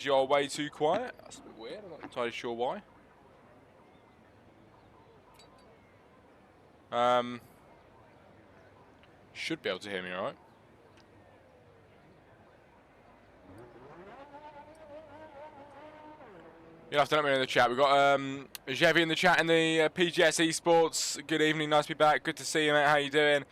You're way too quiet. That's a bit weird. I'm not entirely sure why. Should be able to hear me, all right? You'll have to let me know in the chat. We've got Jevi in the chat in the PGS Esports. Good evening, nice to be back. Good to see you, mate. How you doing?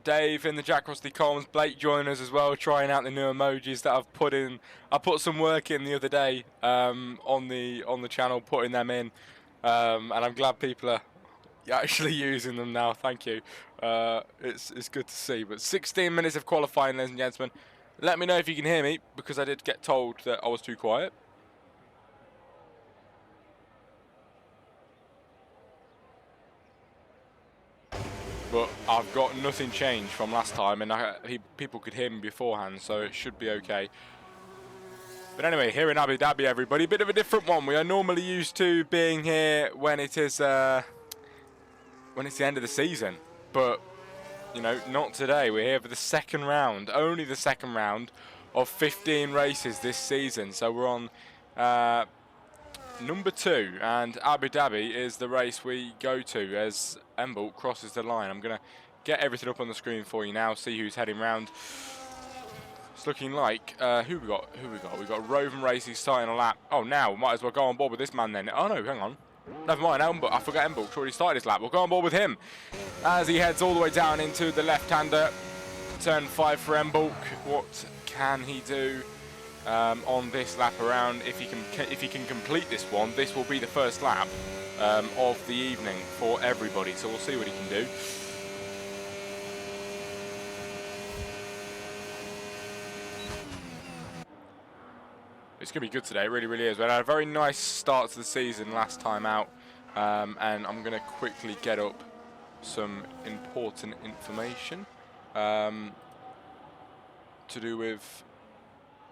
Dave in the Jack Crossley Columns. Blake joining us as well, trying out the new emojis that I've put in. I put some work in the other day on the channel, putting them in, and I'm glad people are actually using them now. Thank you. It's good to see. But 16 minutes of qualifying, ladies and gentlemen. Let me know if you can hear me, because I did get told that I was too quiet. But I've got nothing changed from last time, and people could hear me beforehand, so it should be okay. But anyway, here in Abu Dhabi, everybody, bit of a different one. We are normally used to being here when it is the end of the season, but you know, not today. We're here for the second round, only the second round of 15 races this season. So we're on number 2, and Abu Dhabi is the race we go to as Embalt crosses the line. I'm going to get everything up on the screen for you now, see who's heading round. It's looking like, who we got? We've got Roven Racing starting a lap. Oh, now, might as well go on board with this man then. Oh no, hang on. Never mind, I forgot Embalt already started his lap. We'll go on board with him as he heads all the way down into the left-hander. Turn 5 for Embalt. What can he do on this lap around? If he can complete this one, this will be the first lap of the evening for everybody. So we'll see what he can do. It's going to be good today, it really, really is. We had a very nice start to the season last time out, and I'm going to quickly get up some important information to do with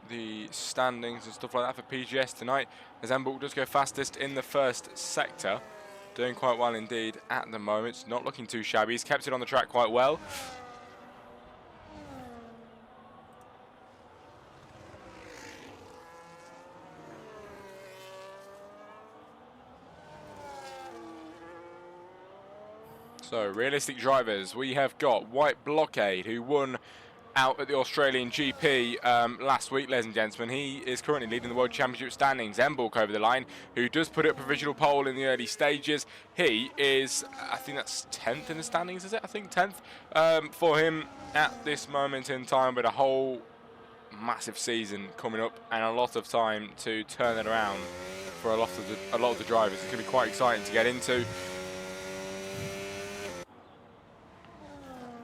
the standings and stuff like that for PGS tonight, as Embalt does go fastest in the first sector, doing quite well indeed at the moment. It's not looking too shabby. He's kept it on the track quite well. So, realistic drivers, we have got White Blockade, who won out at the Australian GP last week, ladies and gentlemen. He is currently leading the World Championship standings. Embalt over the line, who does put up a provisional pole in the early stages. He is, I think that's 10th in the standings, is it? I think 10th for him at this moment in time, with a whole massive season coming up and a lot of time to turn it around for a lot of the drivers. It's going to be quite exciting to get into.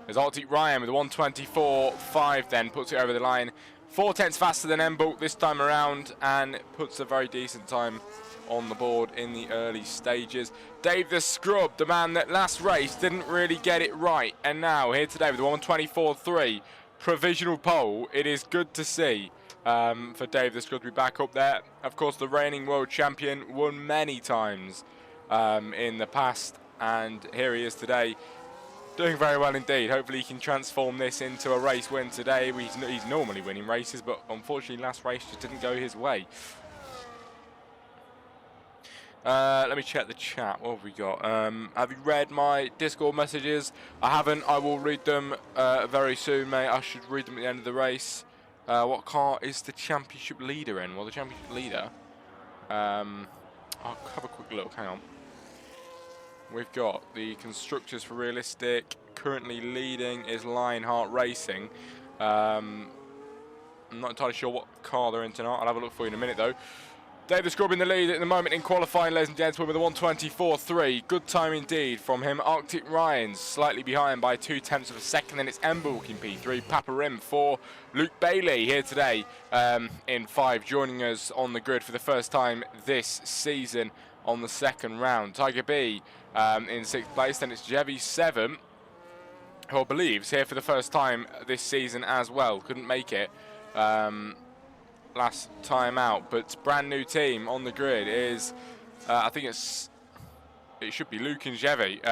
As Arctic Ryan with a 1:24.5 then puts it over the line. 4/10 faster than Embalt this time around, and puts a very decent time on the board in the early stages. Dave the Scrub, the man that last race didn't really get it right, and now here today with a 1:24.3 provisional pole. It is good to see for Dave the Scrub to be back up there. Of course, the reigning world champion, won many times in the past, and here he is today, doing very well indeed. Hopefully he can transform this into a race win today. He's normally winning races, but unfortunately last race just didn't go his way. Let me check the chat. What have we got? Have you read my Discord messages? I haven't. I will read them very soon, mate. I should read them at the end of the race. What car is the championship leader in? Well, the championship leader, I'll have a quick look. Hang on. We've got the constructors for realistic. Currently leading is Lionheart Racing. I'm not entirely sure what car they're in tonight. I'll have a look for you in a minute though. Dave the Scrub in the lead at the moment in qualifying, ladies and gentlemen, with a 1:24.3. Good time indeed from him. Arctic Ryan's slightly behind by 0.2 of a second. Then it's Embalt in P3. Papa Rim 4. Luke Bailey here today in 5, joining us on the grid for the first time this season on the second round. Tiger B in 6th place. Then it's Jevi 7, who I believe is here for the first time this season as well. Couldn't make it last time out, but brand new team on the grid is, I think it should be Luke and Jevi,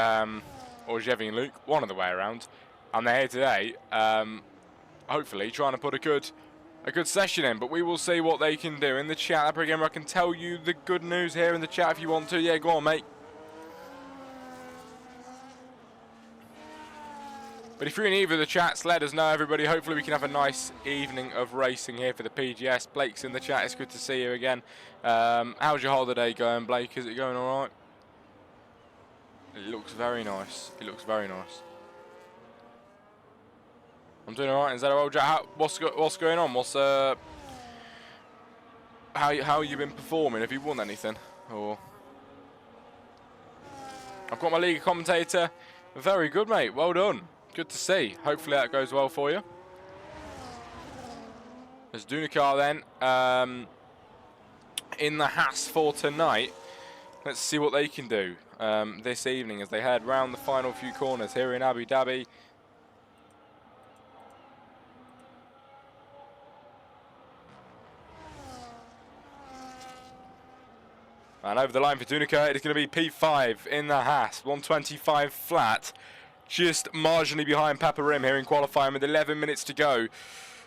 or Jevi and Luke, one of the way around, and they're here today, hopefully trying to put a good a good session in, but we will see what they can do. In the chat, Lapper Gamer, I can tell you the good news here in the chat if you want to. Yeah, go on, mate. But if you're in either of the chats, let us know, everybody. Hopefully we can have a nice evening of racing here for the PGS. Blake's in the chat. It's good to see you again. How's your holiday going, Blake? Is it going all right? It looks very nice. It looks very nice. I'm doing all right. Is that all right, Jack? What's going on? How you been performing? Have you won anything? Or I've got my league commentator. Very good, mate. Well done. Good to see. Hopefully that goes well for you. There's Dunicar then in the Haas for tonight. Let's see what they can do this evening as they head round the final few corners here in Abu Dhabi. And over the line for Dunicar, it is going to be P5 in the Haas, 125 flat. Just marginally behind Papa Rim here in qualifying with 11 minutes to go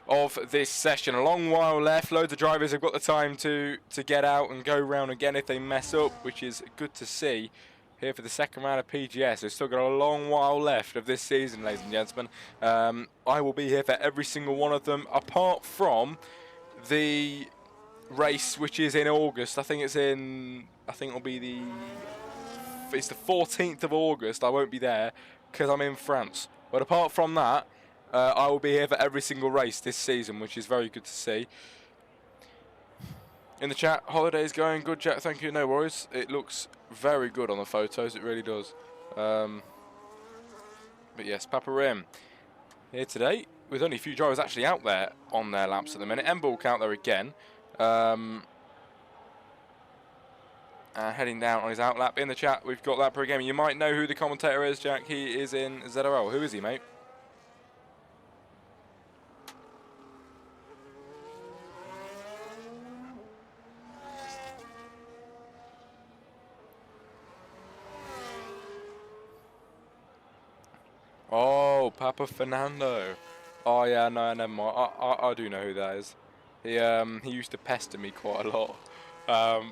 of this session. A long while left. Loads of drivers have got the time to get out and go round again if they mess up, which is good to see here for the second round of PGS. They've still got a long while left of this season, ladies and gentlemen. I will be here for every single one of them, apart from the race which is in August. I think it'll be it's the 14th of August. I won't be there because I'm in France. But apart from that, I will be here for every single race this season, which is very good to see. In the chat, holiday's going good, Jack. Thank you. No worries. It looks very good on the photos. It really does. But yes, Papa Rim here today with only a few drivers actually out there on their laps at the minute. M-Bulk out there again. Heading down on his outlap. In the chat, we've got that per game. You might know who the commentator is, Jack. He is in ZRL. Who is he, mate? Oh, Papa Fernando. Oh yeah, no, never mind. I do know who that is. He used to pester me quite a lot.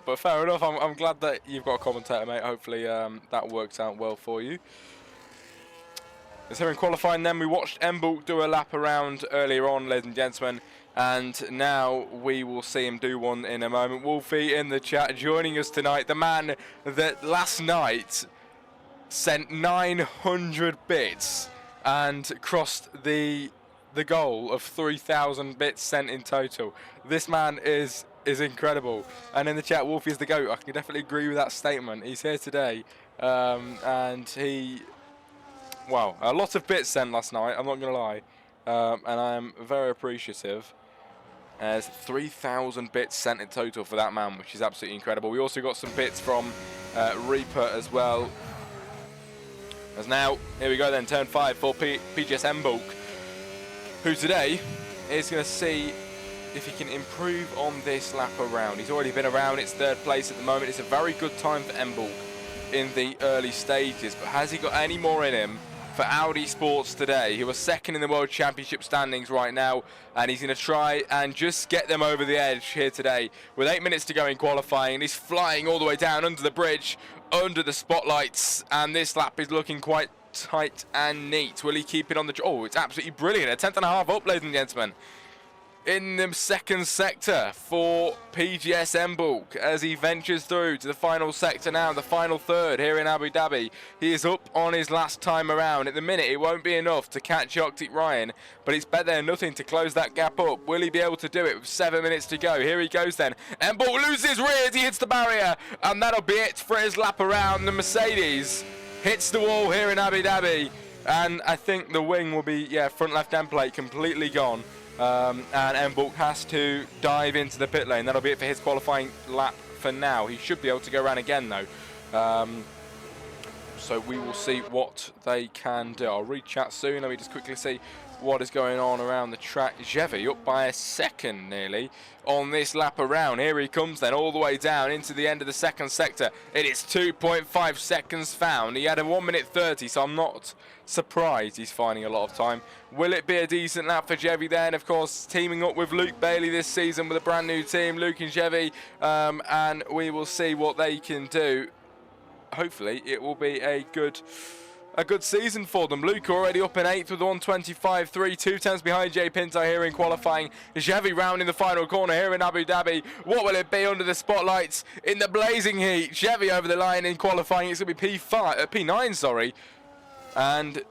But fair enough. I'm glad that you've got a commentator, mate. Hopefully that works out well for you. As here in qualifying, then we watched M-Bulk do a lap around earlier on, ladies and gentlemen, and now we will see him do one in a moment. Wolfie in the chat joining us tonight, the man that last night sent 900 bits and crossed the goal of 3,000 bits sent in total. This man is incredible. And in the chat, Wolfie is the GOAT. I can definitely agree with that statement. He's here today, and wow, a lot of bits sent last night, I'm not going to lie, and I am very appreciative. There's 3,000 bits sent in total for that man, which is absolutely incredible. We also got some bits from Reaper as well. As now, here we go then, turn 5 for PGS M-Bulk, who today is going to see if he can improve on this lap around. He's already been around, it's third place at the moment. It's a very good time for M-Bulk in the early stages, but has he got any more in him for Audi Sports today? He was second in the World Championship standings right now, and he's going to try and just get them over the edge here today. With 8 minutes to go in qualifying, he's flying all the way down under the bridge, under the spotlights, and this lap is looking quite tight and neat. Will he keep it on the... Oh, it's absolutely brilliant. A tenth and a half up, ladies and gentlemen, in the second sector for PGS M-Bulk as he ventures through to the final sector now, the final third here in Abu Dhabi. He is up on his last time around. At the minute, it won't be enough to catch Arctic Ryan, but it's better than nothing to close that gap up. Will he be able to do it with 7 minutes to go? Here he goes then. M-Bulk loses rears, he hits the barrier, and that'll be it for his lap around. The Mercedes hits the wall here in Abu Dhabi, and I think the wing will be, front left end plate completely gone. And M-Bulk has to dive into the pit lane. That'll be it for his qualifying lap for now. He should be able to go around again though. So we will see what they can do. I'll read chat soon. Let me just quickly see what is going on around the track. Xevi up by a second nearly on this lap around. Here he comes then all the way down into the end of the second sector. It is 2.5 seconds found. He had a 1:30, so I'm not surprised he's finding a lot of time. Will it be a decent lap for Xevi then? Of course, teaming up with Luke Bailey this season with a brand new team, Luke and Xevi, and we will see what they can do. Hopefully it will be a good season for them. Luke already up in 8th with 1:25.3, 2 tenths behind Jay Pinto here in qualifying. Xevi round in the final corner here in Abu Dhabi. What will it be under the spotlights in the blazing heat? Xevi over the line in qualifying. It's going to be P9, sorry. And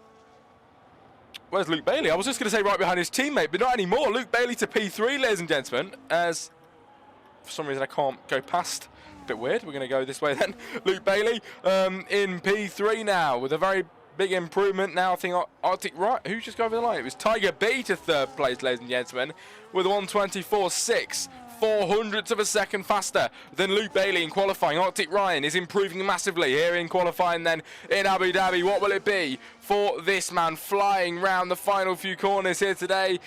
where's Luke Bailey? I was just going to say right behind his teammate, but not anymore. Luke Bailey to P3, ladies and gentlemen, as for some reason I can't go past. Bit weird. We're going to go this way then. Luke Bailey in P3 now with a very big improvement. Now I think Arctic Right. Who just got over the line? It was Tiger B to 3rd place, ladies and gentlemen, with 1:24.6. 400ths of a second faster than Luke Bailey in qualifying. Arctic Ryan is improving massively here in qualifying then in Abu Dhabi. What will it be for this man flying round the final few corners here today?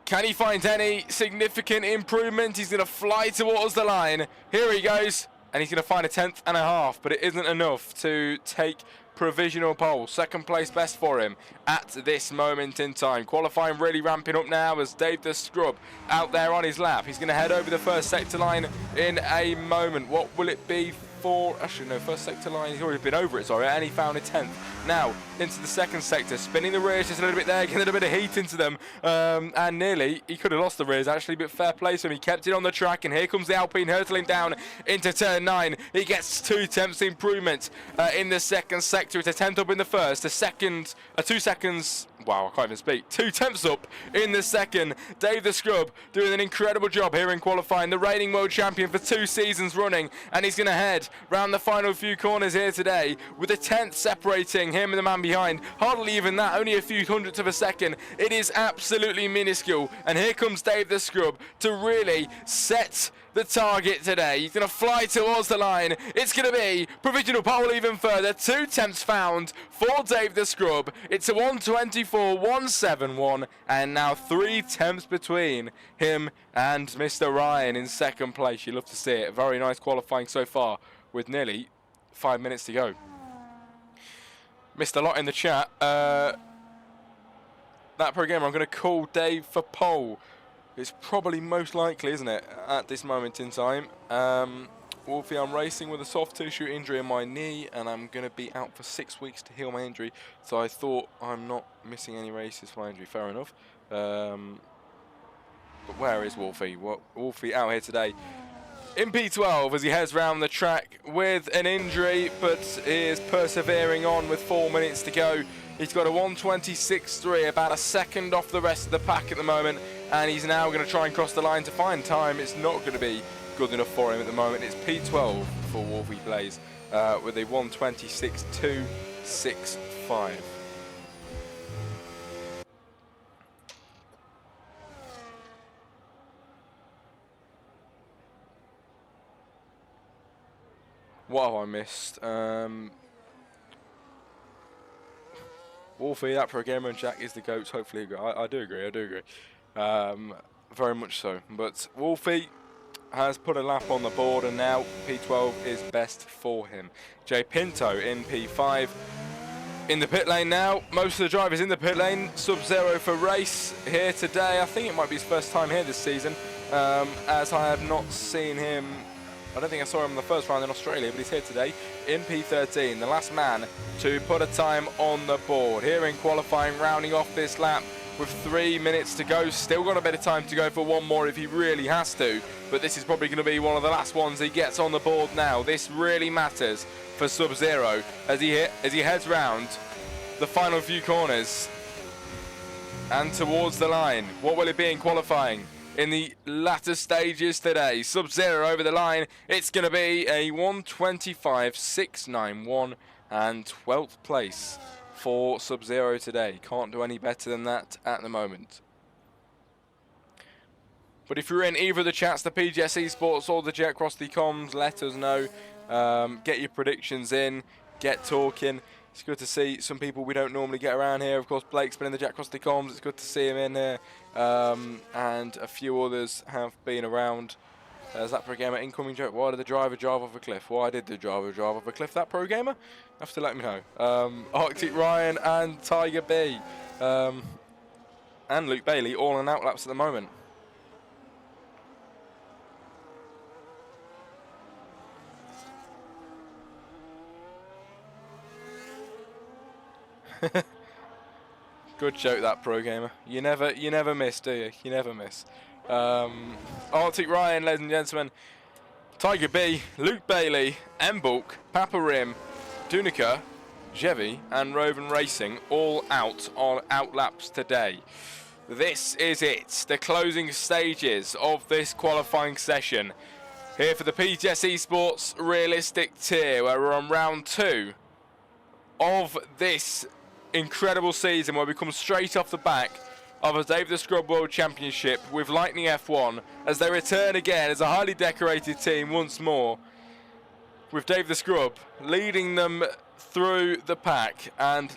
Can he find any significant improvement? He's going to fly towards the line. Here he goes. And he's going to find a 10th.5, but it isn't enough to take provisional pole. Second place best for him at this moment in time. Qualifying really ramping up now as Dave the Scrub out there on his lap. He's going to head over the first sector line in a moment. What will it be for? Actually, no, first sector line, he's already been over it, sorry, and he found a 10th. Now, into the second sector, spinning the rears just a little bit there, getting a little bit of heat into them, and nearly, he could have lost the rears actually, but fair play to him. He kept it on the track, and here comes the Alpine hurtling down into turn 9. He gets 2 tenths improvement in the second sector. It's a 10th up in the first, 2 seconds. Wow, I can't even speak. 2 tenths up in the second. Dave the Scrub doing an incredible job here in qualifying. The reigning world champion for 2 seasons running. And he's going to head round the final few corners here today with a 10th separating him and the man behind. Hardly even that, only a few hundredths of a second. It is absolutely minuscule. And here comes Dave the Scrub to really set the target today. He's going to fly towards the line. It's going to be provisional pole even further. 2 tenths found for Dave the Scrub. It's a 1:24.171 and now 3 tenths between him and Mr. Ryan in second place. You love to see it. Very nice qualifying so far with nearly 5 minutes to go. Missed a lot in the chat. That programmer, I'm going to call Dave for pole. It's probably most likely, isn't it, at this moment in time. Wolfie, I'm racing with a soft tissue injury in my knee, and I'm going to be out for 6 weeks to heal my injury. So I thought I'm not missing any races for my injury. Fair enough. But where is Wolfie? Wolfie out here today in P12 as he heads round the track with an injury, but he is persevering on with 4 minutes to go. He's got a 1:26.3, about a second off the rest of the pack at the moment, and he's now going to try and cross the line to find time. It's not going to be good enough for him at the moment. It's P12 for Wolfie Blaze with a 1:26.265. What have I missed? Wolfie, that pro gamer and Jack is the GOAT. Hopefully, I do agree. Very much so. But Wolfie has put a lap on the board, and now P12 is best for him. Jay Pinto in P5. In the pit lane now. Most of the drivers in the pit lane. Sub-Zero for race here today. I think it might be his first time here this season, as I have not seen him. I don't think I saw him in the first round in Australia, but he's here today in P13, the last man to put a time on the board. Here in qualifying, rounding off this lap with 3 minutes to go. Still got a bit of time to go for one more if he really has to, but this is probably going to be one of the last ones he gets on the board now. This really matters for Sub-Zero as he heads round the final few corners and towards the line. What will it be in qualifying? In the latter stages today, Sub-Zero over the line. It's going to be a 1:25.691 and 12th place for Sub-Zero today. Can't do any better than that at the moment. But if you're in either of the chats, the PGS Esports or the Jet Across the Comms, let us know. Get your predictions in, get talking. It's good to see some people we don't normally get around here. Of course, Blake's been in the Jack Crossley comms. It's good to see him in here. And a few others have been around. There's that pro gamer incoming joke. Why did the driver drive off a cliff? Why did the driver drive off a cliff? That pro gamer? Have to let me know. Arctic Ryan and Tiger B. And Luke Bailey all on outlaps at the moment. Good joke, that pro gamer. You never miss, do you? You never miss. Arctic Ryan, ladies and gentlemen, Tiger B, Luke Bailey, M-Bulk, Papa Rim, Dunica, Jevi and Roven Racing all out on outlaps today. This is it, the closing stages of this qualifying session. Here for the PGS Esports Realistic Tier, where we're on round 2 of this incredible season, where we come straight off the back of a Dave the Scrub World Championship with Lightning F1 as they return again as a highly decorated team once more, with Dave the Scrub leading them through the pack and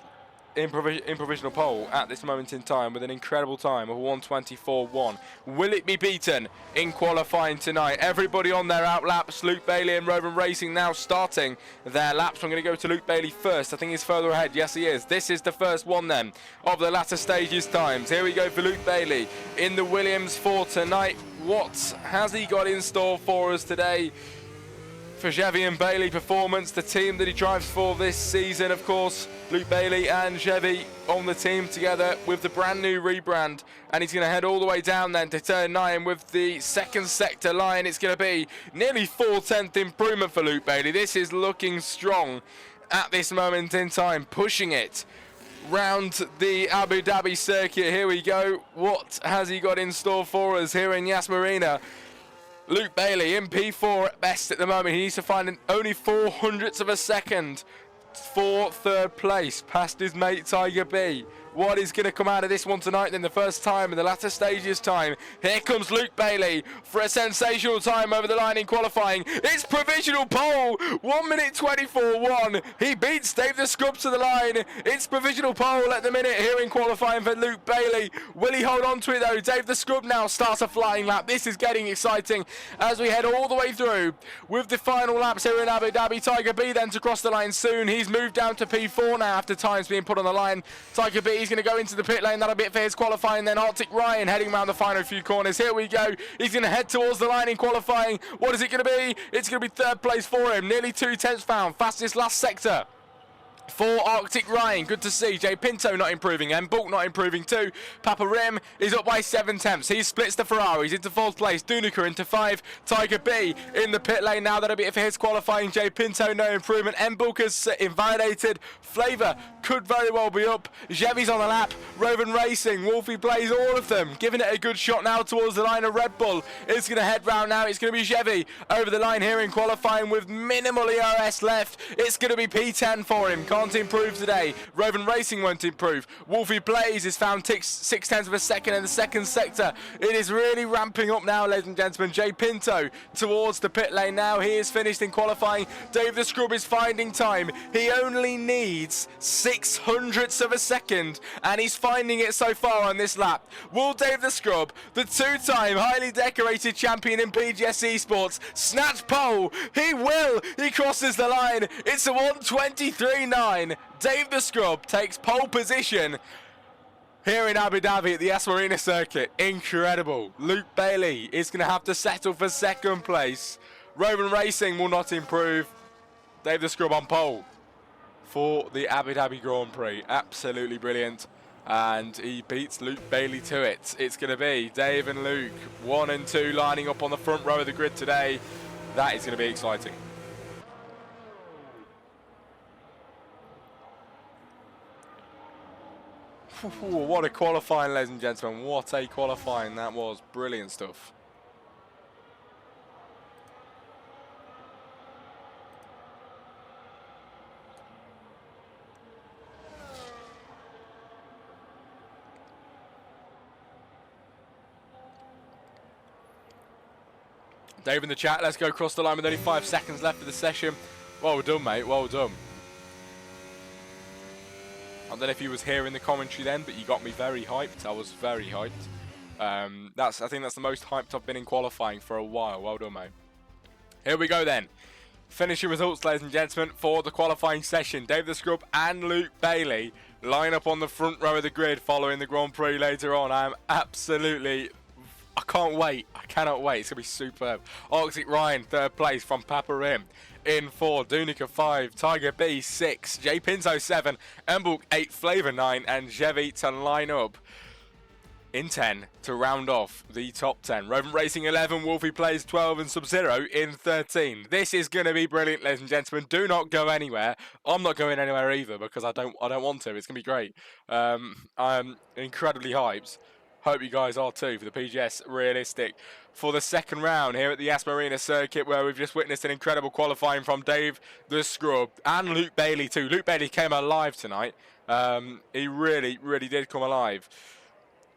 in provisional pole at this moment in time with an incredible time of 1:24.1. Will it be beaten in qualifying tonight? Everybody on their out laps. Luke Bailey and Roven Racing now starting their laps. I'm going to go to Luke Bailey first. I think he's further ahead. Yes, he is. This is the first one then of the latter stages times. Here we go for Luke Bailey in the Williams for tonight. What has he got in store for us today? For Jevi and Bailey Performance, the team that he drives for this season, of course. Luke Bailey and Jevi on the team together with the brand new rebrand, and he's going to head all the way down then to turn 9 with the second sector line. It's going to be nearly 4/10 improvement for Luke Bailey. This is looking strong at this moment in time, pushing it round the Abu Dhabi circuit. Here we go. What has he got in store for us here in Yas Marina? Luke Bailey in P4 at best at the moment. He needs to find only 0.04 of a second for third place, past his mate Tiger B. What is going to come out of this one tonight then? The first time in the latter stages time. Here comes Luke Bailey for a sensational time over the line in qualifying. It's provisional pole, 1:24.1. He beats Dave the Scrub to the line. It's provisional pole at the minute here in qualifying for Luke Bailey. Will he hold on to it though? Dave the Scrub now starts a flying lap. This is getting exciting as we head all the way through with the final laps here in Abu Dhabi. Tiger B then to cross the line soon. He's moved down to P4 now after time's being put on the line. Tiger B, he's going to go into the pit lane. That'll be it for his qualifying. Then Arctic Ryan heading around the final few corners. Here we go. He's going to head towards the line in qualifying. What is it going to be? It's going to be third place for him. Nearly 2/10 found. Fastest last sector for Arctic Ryan. Good to see. J Pinto not improving. M-Bulk not improving too. Papa Rim is up by 7/10. He splits the Ferraris into fourth place. Dunica into 5. Tiger B in the pit lane now. That'll be it for his qualifying. J Pinto no improvement. M-Bulk has invalidated. Flavor could very well be up. Jevi's on the lap. Roven Racing, Wolfie Blaze, all of them giving it a good shot now towards the line of Red Bull. It's going to head round now. It's going to be Jevi over the line here in qualifying with minimal ERS left. It's going to be P10 for him. Can't improve today. Roven Racing won't improve. Wolfie Blaze has found 6/10 of a second in the second sector. It is really ramping up now, ladies and gentlemen. J Pinto towards the pit lane now. He is finished in qualifying. Dave the Scrub is finding time. He only needs 0.06 of a second, and he's finding it so far on this lap. Will Dave the Scrub, the two-time highly decorated champion in PGS Esports, snatch pole? He will. He crosses the line. It's a 1:23.9. Dave the Scrub takes pole position here in Abu Dhabi at the Yas Marina circuit. Incredible. Luke Bailey is going to have to settle for second place. Roven Racing will not improve. Dave the Scrub on pole for the Abu Dhabi Grand Prix. Absolutely brilliant. And he beats Luke Bailey to it. It's going to be Dave and Luke, 1 and 2, lining up on the front row of the grid today. That is going to be exciting. What a qualifying, ladies and gentlemen. What a qualifying that was. Brilliant stuff. Dave in the chat, let's go across the line with only 5 seconds left of the session. Well done, mate. Well done. I don't know if you was here in the commentary then, but you got me very hyped. I was very hyped. I think that's the most hyped I've been in qualifying for a while. Well done, mate. Here we go then. Finishing results, ladies and gentlemen, for the qualifying session. Dave the Scrub and Luke Bailey line up on the front row of the grid following the Grand Prix later on. I can't wait. I cannot wait. It's going to be superb. Arctic Ryan, 3rd place from Papa Rim. In 4, Dunica 5, Tiger B 6, J Pinto 7, Embulk 8, Flavor 9, and Chevy to line up in 10 to round off the top 10. Roving Racing 11, Wolfie Plays 12, and Sub-Zero in 13. This is going to be brilliant, ladies and gentlemen. Do not go anywhere. I'm not going anywhere either because I don't want to. It's going to be great. I'm incredibly hyped. Hope you guys are too for the PGS Realistic for the second round here at the Aspen Arena circuit, where we've just witnessed an incredible qualifying from Dave the Scrub and Luke Bailey too. Luke Bailey came alive tonight. He really did come alive.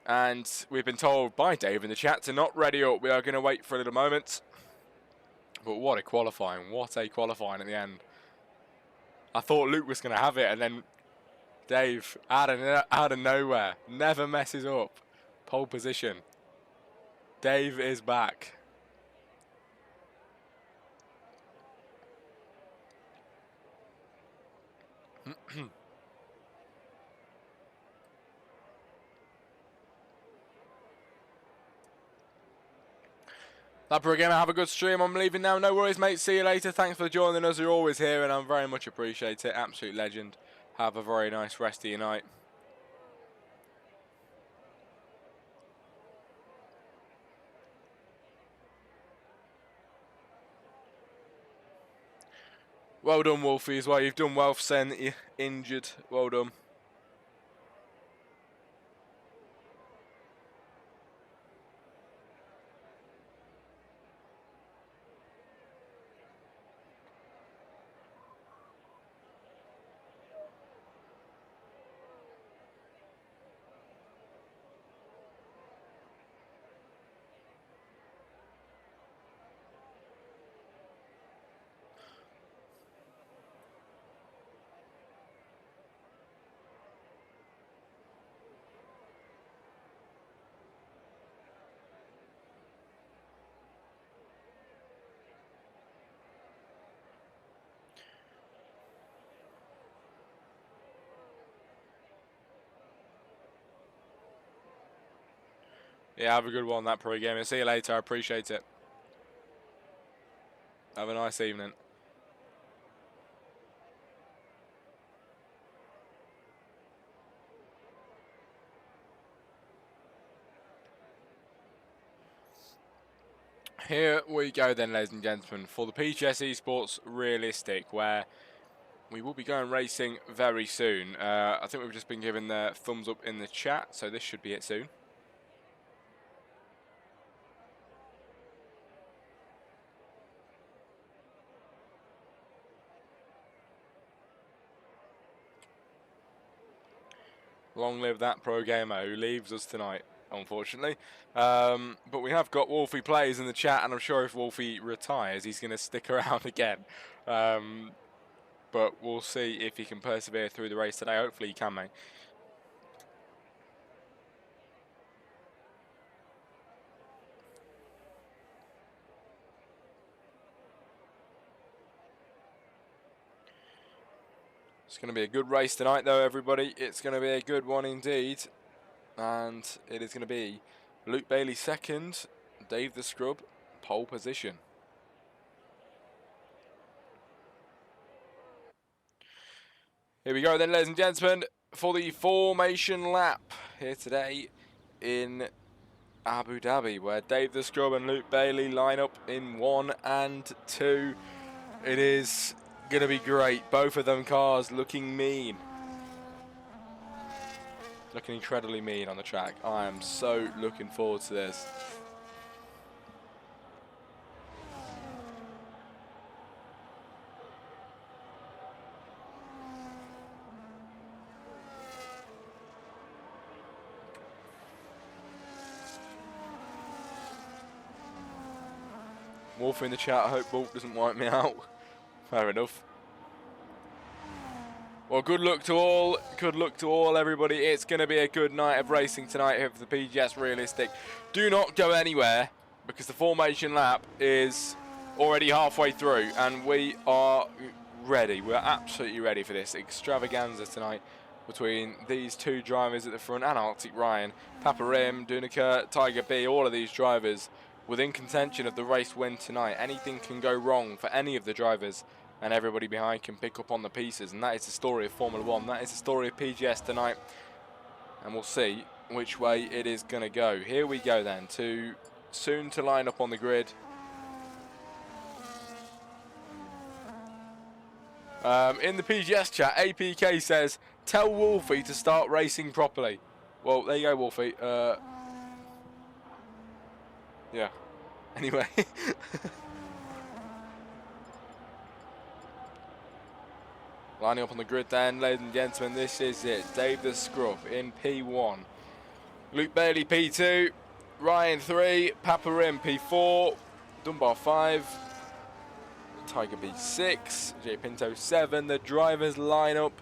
And we've been told by Dave in the chat to not ready up. We are going to wait for a little moment. But what a qualifying. What a qualifying at the end. I thought Luke was going to have it, and then Dave, out of nowhere, never messes up. Pole position. Dave is back. That pro gamer, have a good stream. I'm leaving now. No worries, mate. See you later. Thanks for joining us. You're always here, and I very much appreciate it. Absolute legend. Have a very nice rest of your night. Well done, Wolfie, as well. You've done well for saying that you're injured. Well done. Yeah, have a good one, that pro gamer. See you later. I appreciate it. Have a nice evening. Here we go then, ladies and gentlemen, for the PGS Esports Realistic, where we will be going racing very soon. I think we've just been given the thumbs up in the chat, so this should be it soon. Long live that pro gamer who leaves us tonight, unfortunately. But we have got Wolfie Plays in the chat, and I'm sure if Wolfie retires, he's going to stick around again. But we'll see if he can persevere through the race today. Hopefully he can, mate. It's going to be a good race tonight, though, everybody. It's going to be a good one indeed. And it is going to be Luke Bailey second, Dave the Scrub, pole position. Here we go then, ladies and gentlemen, for the formation lap here today in Abu Dhabi, where Dave the Scrub and Luke Bailey line up in 1 and 2. It is going to be great. Both of them cars looking mean. Looking incredibly mean on the track. I am so looking forward to this. Wolf in the chat, I hope Bolt doesn't wipe me out. Fair enough. Well, good luck to all. Good luck to all, everybody. It's going to be a good night of racing tonight here for the PGS Realistic. Do not go anywhere because the formation lap is already halfway through and we are ready. We're absolutely ready for this extravaganza tonight between these two drivers at the front and Arctic Ryan. Papa Rim, Dunica, Tiger B, all of these drivers within contention of the race win tonight. Anything can go wrong for any of the drivers, and everybody behind can pick up on the pieces, and that is the story of Formula One. That is the story of PGS tonight, and we'll see which way it is going to go. Here we go then, soon to line up on the grid. In the PGS chat, APK says, tell Wolfie to start racing properly. Well, there you go, Wolfie. Yeah. Anyway. Lining up on the grid then, ladies and gentlemen, this is it. Dave the Scrub in P1. Luke Bailey P2. Ryan 3. Papa Rim P4. Dunbar 5. Tiger B6. J Pinto 7. The drivers line up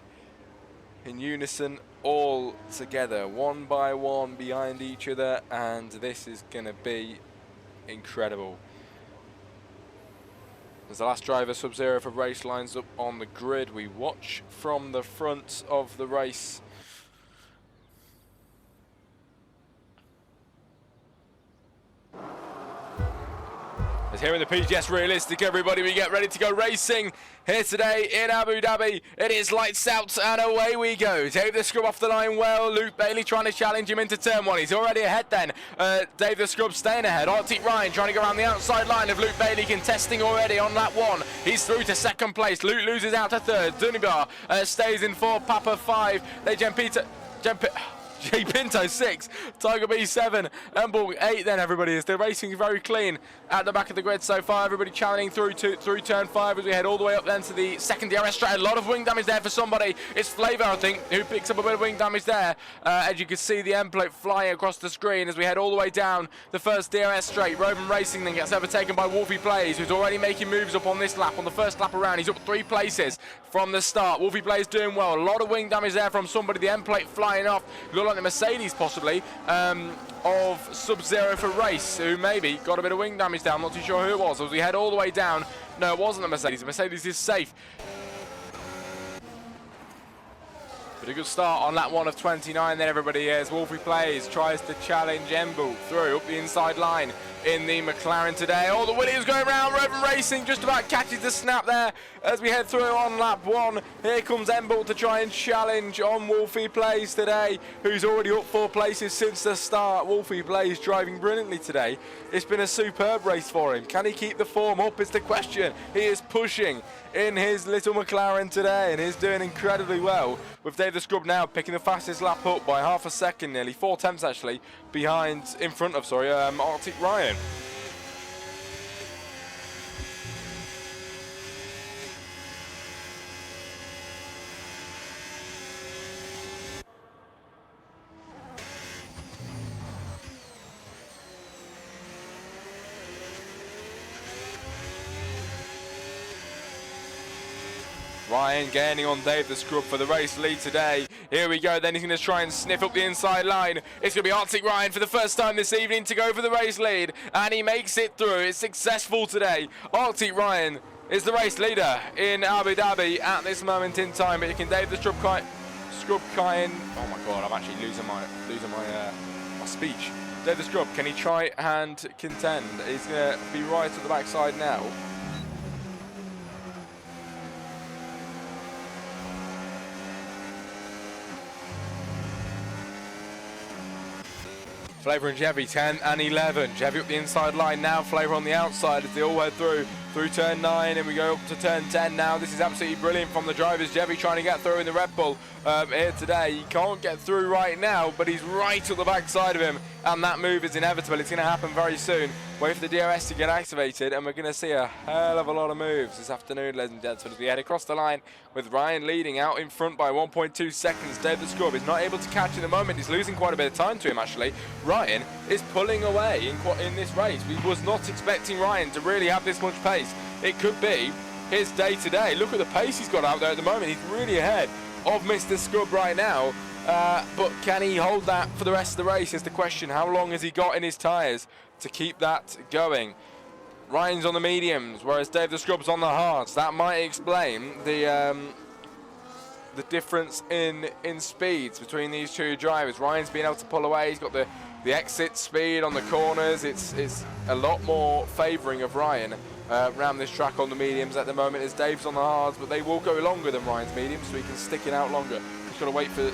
in unison, all together, one by one behind each other, and this is going to be incredible. As the last driver, Sub-Zero for race, lines up on the grid, we watch from the front of the race. As here in the PGS Realistic, everybody, we get ready to go racing here today in Abu Dhabi. It is lights out and away we go. Dave the Scrub off the line well. Luke Bailey trying to challenge him into turn one. He's already ahead then. Dave the Scrub staying ahead. Arctic Ryan trying to go around the outside line of Luke Bailey, contesting already on lap one. He's through to second place. Luke loses out to third. Dunibar stays in four. Papa 5. J Pinto 6, Tiger B 7, Emball 8 then, everybody, as they're racing very clean at the back of the grid so far. Everybody challenging through turn 5 as we head all the way up then to the second DRS straight. A lot of wing damage there for somebody. It's Flavor, I think, who picks up a bit of wing damage there. As you can see the end plate flying across the screen as we head all the way down the first DRS straight. Roman Racing then gets overtaken by Wolfie Plays, who's already making moves up on this lap. On the first lap around, he's up 3 places from the start. Wolfie Plays doing well. A lot of wing damage there from somebody. The end plate flying off. Look like the Mercedes possibly of Sub-Zero for race, who maybe got a bit of wing damage down. I'm not too sure who it was. As we head all the way down, no, it wasn't the Mercedes. The Mercedes is safe. But a good start on lap 1 of 29 then, everybody, as Wolfie Plays tries to challenge Emball through up the inside line in the McLaren today. Oh, the Williams going around. Roman Racing just about catches the snap there as we head through on lap 1. Here comes Emball to try and challenge on Wolfie Plays today, who's already up 4 places since the start. Wolfie Plays driving brilliantly today. It's been a superb race for him. Can he keep the form up is the question. He is pushing in his little McLaren today and he's doing incredibly well, with Dave the Scrub now picking the fastest lap up by half a second, nearly 4 tenths actually, in front of Arctic Ryan. Ryan gaining on Dave the Scrub for the race lead today. Here we go, then he's going to try and sniff up the inside line. It's going to be Arctic Ryan for the first time this evening to go for the race lead, and he makes it through. It's successful today. Arctic Ryan is the race leader in Abu Dhabi at this moment in time, but you can Dave the Scrub kind. Oh my God, I'm actually losing my speech. Dave the Scrub, can he try and contend? He's going to be right at the backside now. Flavor and Chevy 10 and 11. Chevy up the inside line now. Flavor on the outside as they all went through turn 9, and we go up to turn 10 now. This is absolutely brilliant from the drivers. Chevy trying to get through in the Red Bull here today. He can't get through right now, but he's right at the backside of him, and that move is inevitable. It's going to happen very soon. Wait for the DRS to get activated, and we're going to see a hell of a lot of moves this afternoon, ladies and gentlemen, as we head across the line with Ryan leading out in front by 1.2 seconds. Dave the Scrub is not able to catch in the moment. He's losing quite a bit of time to him, actually. Ryan is pulling away in this race. We was not expecting Ryan to really have this much pace. It could be his day today. Look at the pace he's got out there at the moment. He's really ahead of Mr. Scrub right now. But can he hold that for the rest of the race is the question. How long has he got in his tyres to keep that going? Ryan's on the mediums, whereas Dave the Scrub's on the hards. That might explain the difference in speeds between these two drivers. Ryan's been able to pull away. He's got the exit speed on the corners. It's a lot more favouring of Ryan around this track on the mediums at the moment as Dave's on the hards, but they will go longer than Ryan's mediums, so he can stick it out longer. He's got to wait for,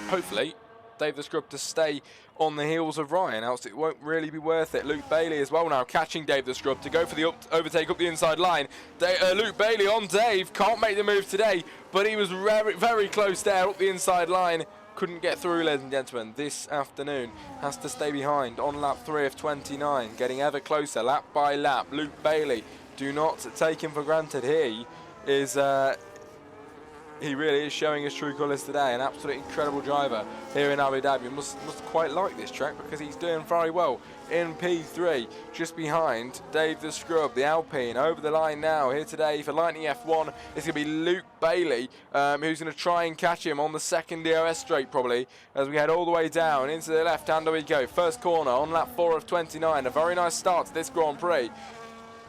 hopefully, Dave the Scrub to stay on the heels of Ryan, else it won't really be worth it. Luke Bailey as well now catching Dave the Scrub to go for the overtake up the inside line. Luke Bailey on Dave, can't make the move today, but he was very, very close there up the inside line. Couldn't get through, ladies and gentlemen, this afternoon. Has to stay behind on lap 3 of 29, getting ever closer lap by lap. Luke Bailey, do not take him for granted. He really is showing his true colours today. An absolutely incredible driver here in Abu Dhabi. Must quite like this track because he's doing very well in P3, just behind Dave the Scrub, the Alpine, over the line now. Here today for Lightning F1 is going to be Luke Bailey, who's going to try and catch him on the second DRS straight probably, as we head all the way down into the left hand we go. First corner on lap 4 of 29. A very nice start to this Grand Prix,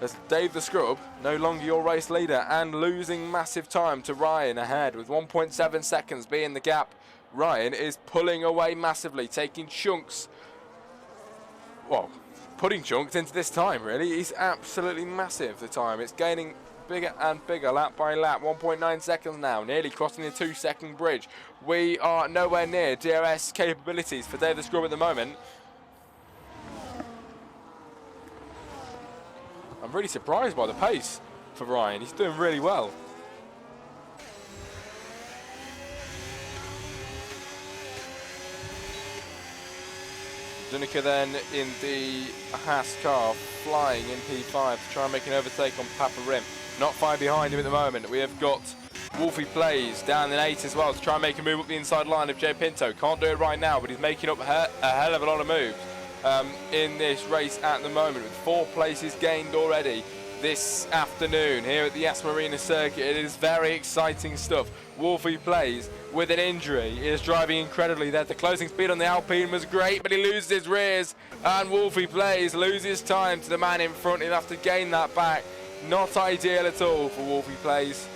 as Dave the Scrub, no longer your race leader, and losing massive time to Ryan ahead, with 1.7 seconds being the gap. Ryan is pulling away massively, taking chunks, well, putting chunks into this time really. He's absolutely massive, the time. It's gaining bigger and bigger lap by lap. 1.9 seconds now, nearly crossing the 2-second bridge. We are nowhere near DRS capabilities for Dave the Scrub at the moment. I'm really surprised by the pace for Ryan. He's doing really well. Dunica then in the Haas car, flying in P5 to try and make an overtake on Papa Rim. Not far behind him at the moment. We have got Wolfie Plays down in 8 as well to try and make a move up the inside line of Joe Pinto. Can't do it right now, but he's making up a hell of a lot of moves in this race at the moment, with 4 places gained already this afternoon here at the Yas Marina circuit. It is very exciting stuff. Wolfie Plays with an injury is driving incredibly there. The closing speed on the Alpine was great, but he loses his rears, and Wolfie Plays loses time to the man in front. He'll have to gain that back. Not ideal at all for Wolfie Plays.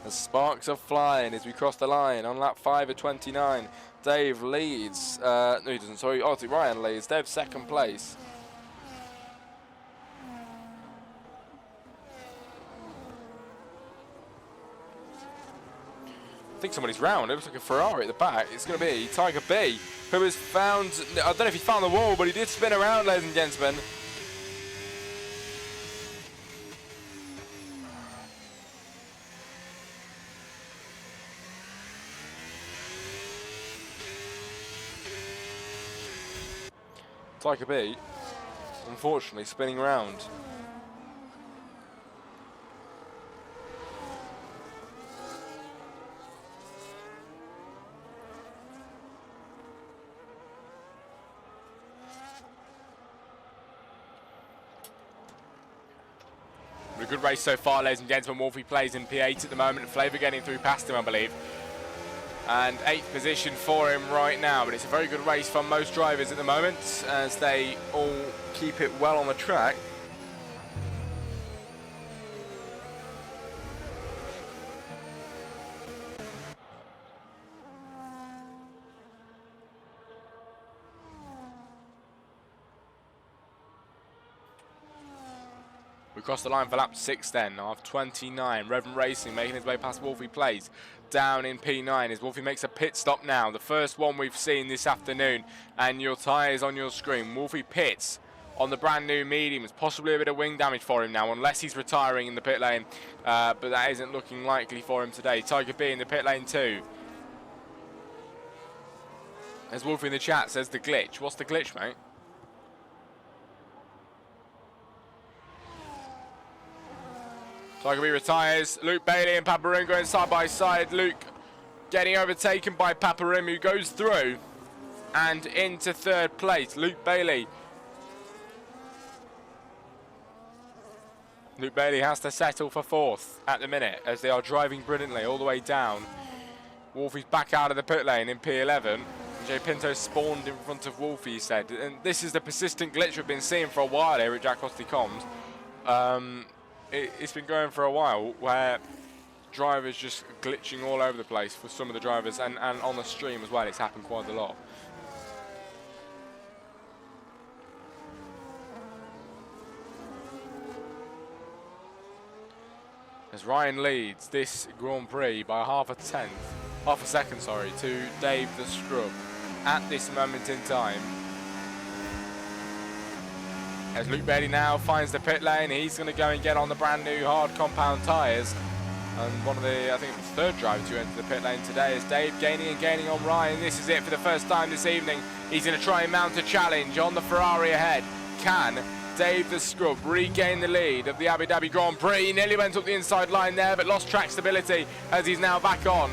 The sparks are flying as we cross the line on lap 5 of 29. Dave leads. No, he doesn't. Sorry. Oh, Ryan leads. Dave's second place. I think somebody's round. It looks like a Ferrari at the back. It's going to be Tiger B, who has found, I don't know if he found the wall, but he did spin around, ladies and gentlemen. Tiger B, unfortunately, spinning around. A good race so far, ladies and gentlemen. Wolfie Plays in P8 at the moment. Flavor getting through past him, I believe. And 8th position for him right now, but it's a very good race for most drivers at the moment as they all keep it well on the track. We cross the line for lap 6 then, of 29. Reverend Racing making his way past Wolfie Plays. Down in P9 as Wolfie makes a pit stop now. The first one we've seen this afternoon. And your tyres on your screen. Wolfie pits on the brand new mediums. Possibly a bit of wing damage for him now, unless he's retiring in the pit lane. But that isn't looking likely for him today. Tiger B in the pit lane too. As Wolfie in the chat says the glitch. What's the glitch, mate? Tiger B retires. Luke Bailey and Paparim going side by side. Luke getting overtaken by Paparim, who goes through and into 3rd place. Luke Bailey Luke Bailey has to settle for 4th at the minute as they are driving brilliantly all the way down. Wolfie's back out of the pit lane in P11. Jay Pinto spawned in front of Wolfie, he said. And this is the persistent glitch we've been seeing for a while here at Jack Hosty Comms. It's been going for a while where drivers just glitching all over the place for some of the drivers, and on the stream as well, it's happened quite a lot. As Ryan leads this Grand Prix by half a second, sorry, to Dave the Scrub at this moment in time. As Luke Bailey now finds the pit lane, he's going to go and get on the brand new hard compound tyres. And one of the, I think it was the 3rd driver to enter the pit lane today is Dave gaining on Ryan. This is it for the first time this evening. He's going to try and mount a challenge on the Ferrari ahead. Can Dave the Scrub regain the lead of the Abu Dhabi Grand Prix? He nearly went up the inside line there, but lost track stability as he's now back on.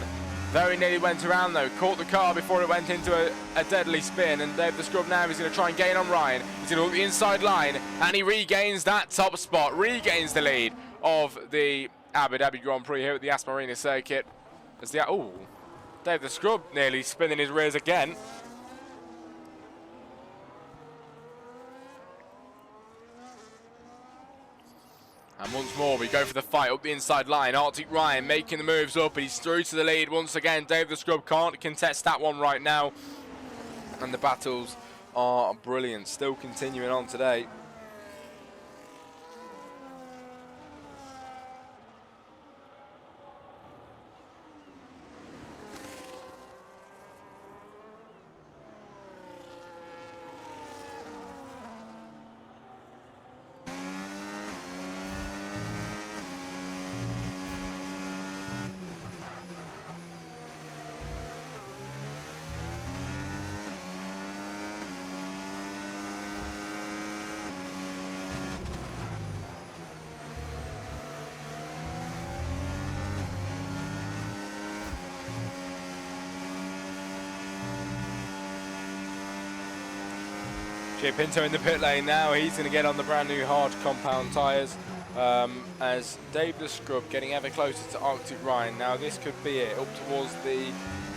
Very nearly went around though, caught the car before it went into a deadly spin, and Dave the Scrub now is going to try and gain on Ryan. He's going to hook the inside line, and he regains that top spot, regains the lead of the Abu Dhabi Grand Prix here at the Yas Marina circuit. As Dave the Scrub nearly spinning his rears again. And once more, we go for the fight up the inside line. Arctic Ryan making the moves up, and he's through to the lead once again. Dave the Scrub can't contest that one right now. And the battles are brilliant, still continuing on today. Jay Pinto in the pit lane now. He's going to get on the brand new hard compound tyres as Dave the Scrub getting ever closer to Arctic Ryan. Now this could be it, up towards the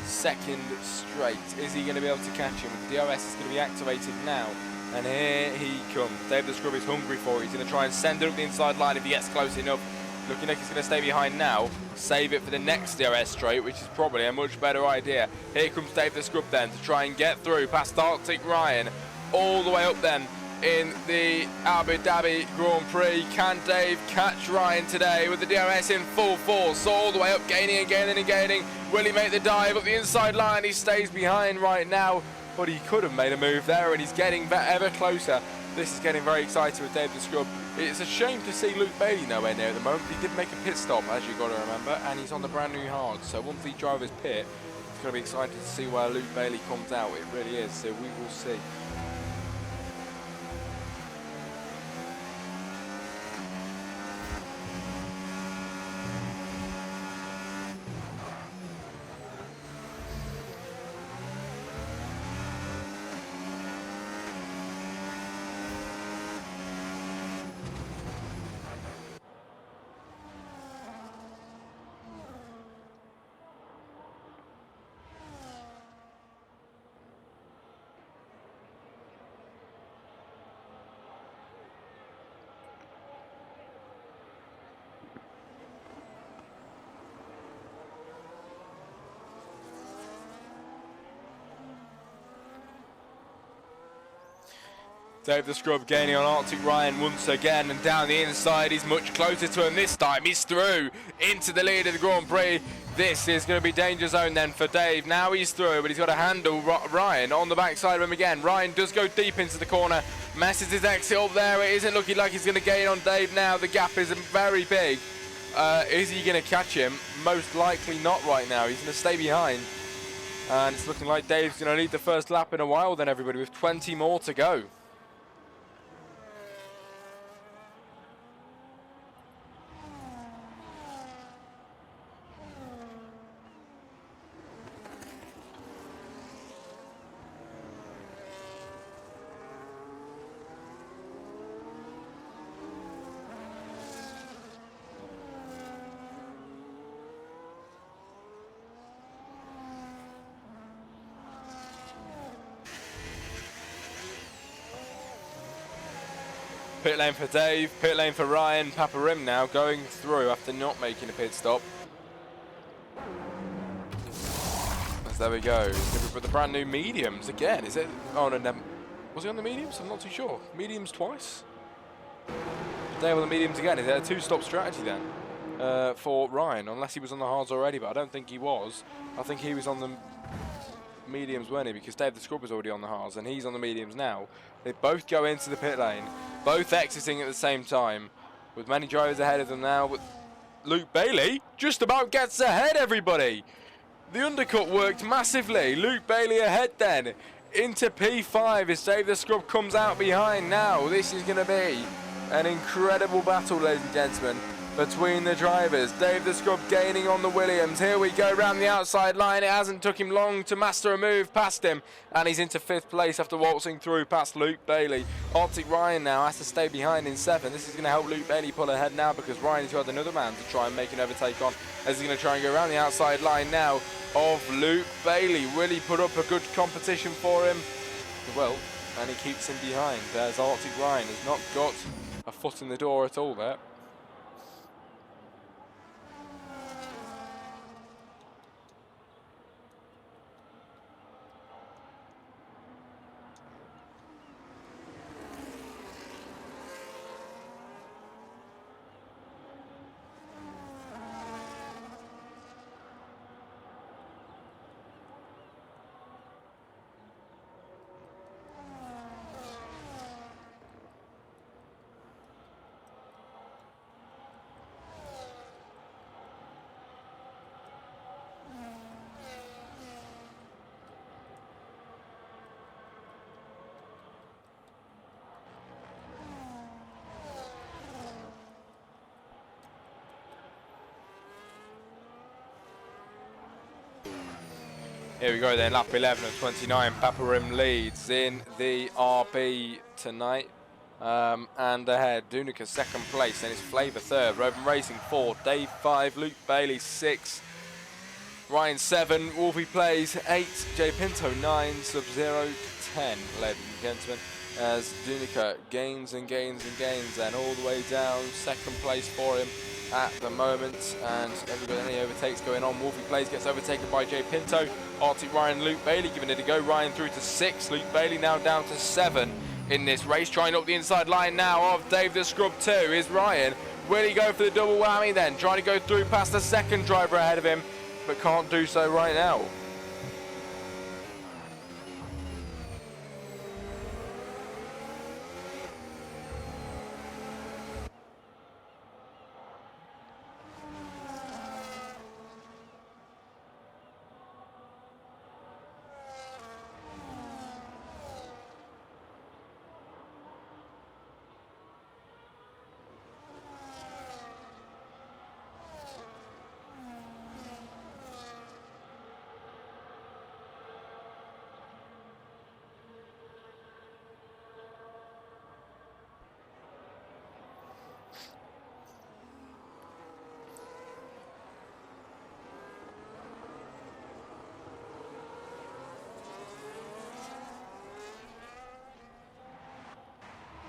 2nd straight. Is he going to be able to catch him? The DRS is going to be activated now, and here he comes. Dave the Scrub is hungry for it. He's going to try and send it up the inside line if he gets close enough. Looking like he's going to stay behind now, save it for the next DRS straight, which is probably a much better idea. Here comes Dave the Scrub then to try and get through past Arctic Ryan. All the way up then in the Abu Dhabi Grand Prix. Can Dave catch Ryan today with the DRS in full force? All the way up, gaining and gaining and gaining. Will he make the dive up the inside line? He stays behind right now, but he could have made a move there, and he's getting ever closer. This is getting very exciting with Dave the Scrub. It's a shame to see Luke Bailey nowhere near at the moment. He did make a pit stop, as you've got to remember, and he's on the brand new hard. So once the drivers pit, it's going to be exciting to see where Luke Bailey comes out. It really is, so we will see. Dave the Scrub gaining on Arctic Ryan once again, and down the inside he's much closer to him this time. He's through into the lead of the Grand Prix. This is going to be danger zone then for Dave. Now he's through, but he's got to handle Ryan on the backside of him again. Ryan does go deep into the corner, messes his exit up there. It isn't looking like he's going to gain on Dave now. The gap is very big. Is he going to catch him? Most likely not right now. He's going to stay behind. And it's looking like Dave's going to lead the first lap in a while then, everybody, with 20 more to go. Pit lane for Dave, pit lane for Ryan. Papa Rim now going through after not making a pit stop. As there we go. With the brand new mediums again. Is it? Oh no, was he on the mediums? I'm not too sure. Mediums twice? Dave on the mediums again. Is it a two-stop strategy then for Ryan? Unless he was on the hards already, but I don't think he was. I think he was on the mediums, weren't he? Because Dave the Scrub was already on the hards and he's on the mediums now. They both go into the pit lane, both exiting at the same time, with many drivers ahead of them now. But Luke Bailey just about gets ahead, everybody. The undercut worked massively. Luke Bailey ahead then into P5 as Dave the Scrub comes out behind now. This is going to be an incredible battle, ladies and gentlemen, between the drivers. Dave the Scrub gaining on the Williams. Here we go around the outside line. It hasn't took him long to master a move past him, and he's into 5th place after waltzing through past Luke Bailey. Arctic Ryan now has to stay behind in 7th. This is going to help Luke Bailey pull ahead now, because Ryan's got another man to try and make an overtake on, as he's going to try and go around the outside line now of Luke Bailey. Will he put up a good competition for him? Well, and he keeps him behind. There's Arctic Ryan, has not got a foot in the door at all there. Here we go then, lap 11 of 29. Papa Rim leads in the RB tonight. And ahead, Dunica 2nd place, then it's Flavor 3rd, Roving Racing 4th, Dave 5, Luke Bailey 6, Ryan 7, Wolfie Plays 8, Jay Pinto 9, Sub-Zero 10, ladies and gentlemen, as Dunica gains and gains and gains, and all the way down, 2nd place for him at the moment, and everybody, any overtakes going on. Wolfie Plays gets overtaken by Jay Pinto. Arctic Ryan, Luke Bailey giving it a go. Ryan through to 6, Luke Bailey now down to 7 in this race. Trying up the inside line now of Dave the Scrub 2 is Ryan. Will he go for the double whammy then? Trying to go through past the 2nd driver ahead of him, but can't do so right now.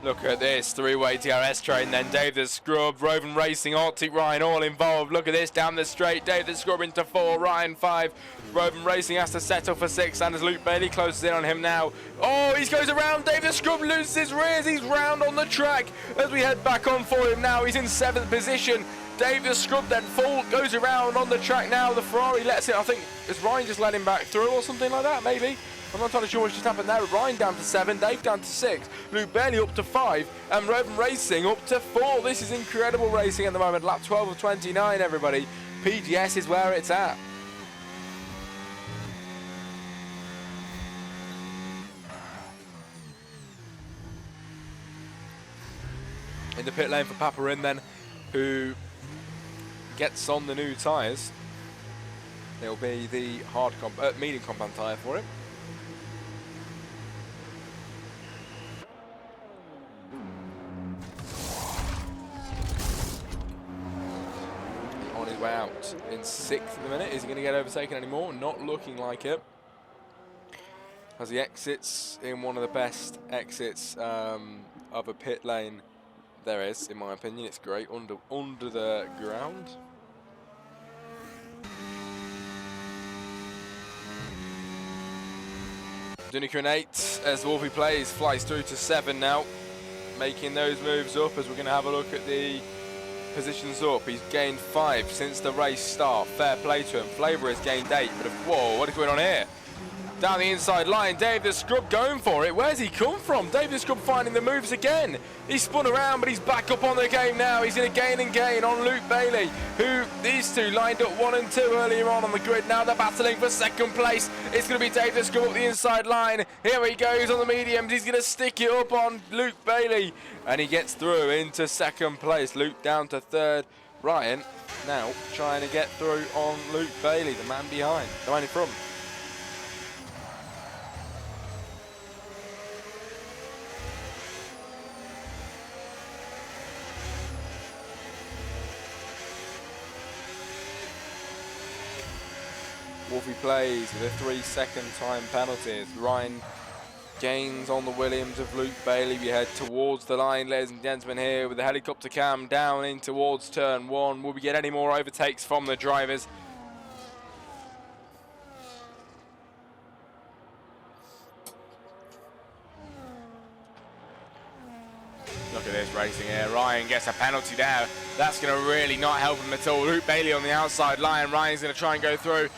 Look at this, three-way DRS train then. Dave the Scrub, Roving Racing, Arctic Ryan all involved. Look at this, down the straight. Dave the Scrub into 4, Ryan 5. Roving Racing has to settle for 6, and as Luke Bailey closes in on him now. Oh, he goes around. Dave the Scrub loses his rears. He's round on the track as we head back on for him now. He's in 7th position. Dave the Scrub then goes around on the track now. The Ferrari lets it. I think, has Ryan just let him back through or something like that, maybe? I'm not entirely sure what just happened there. Ryan down to 7, Dave down to 6, Luke Bailey up to 5, and Roving Racing up to 4. This is incredible racing at the moment. Lap 12 of 29, everybody. PGS is where it's at. In the pit lane for Papa Rim then, who gets on the new tyres. It'll be the medium compound tyre for him. On his way out in 6th at the minute. Is he going to get overtaken anymore? Not looking like it. As he exits in one of the best exits of a pit lane There is, in my opinion. It's great under the ground. Dunica in 8 as Wolfie plays, flies through to 7 now, making those moves up as we're going to have a look at the positions up. He's gained 5 since the race start. Fair play to him. Flavor has gained 8, but whoa, what is going on here? Down the inside line, Dave the Scrub going for it. Where's he come from? Dave the Scrub finding the moves again. He's spun around, but he's back up on the game now. He's going to gain and gain on Luke Bailey, who these two lined up 1 and 2 earlier on the grid. Now they're battling for second place. It's going to be Dave the Scrub up the inside line. Here he goes on the mediums. He's going to stick it up on Luke Bailey, and he gets through into second place. Luke down to 3rd. Ryan now trying to get through on Luke Bailey, the man behind, the man in front. Wolfie plays with a 3-second time penalty. Ryan gains on the Williams of Luke Bailey. We head towards the line, ladies and gentlemen, here with the helicopter cam down in towards turn 1. Will we get any more overtakes from the drivers? Look at this racing here. Ryan gets a penalty there. That's going to really not help him at all. Luke Bailey on the outside line. Ryan's going to try and go through.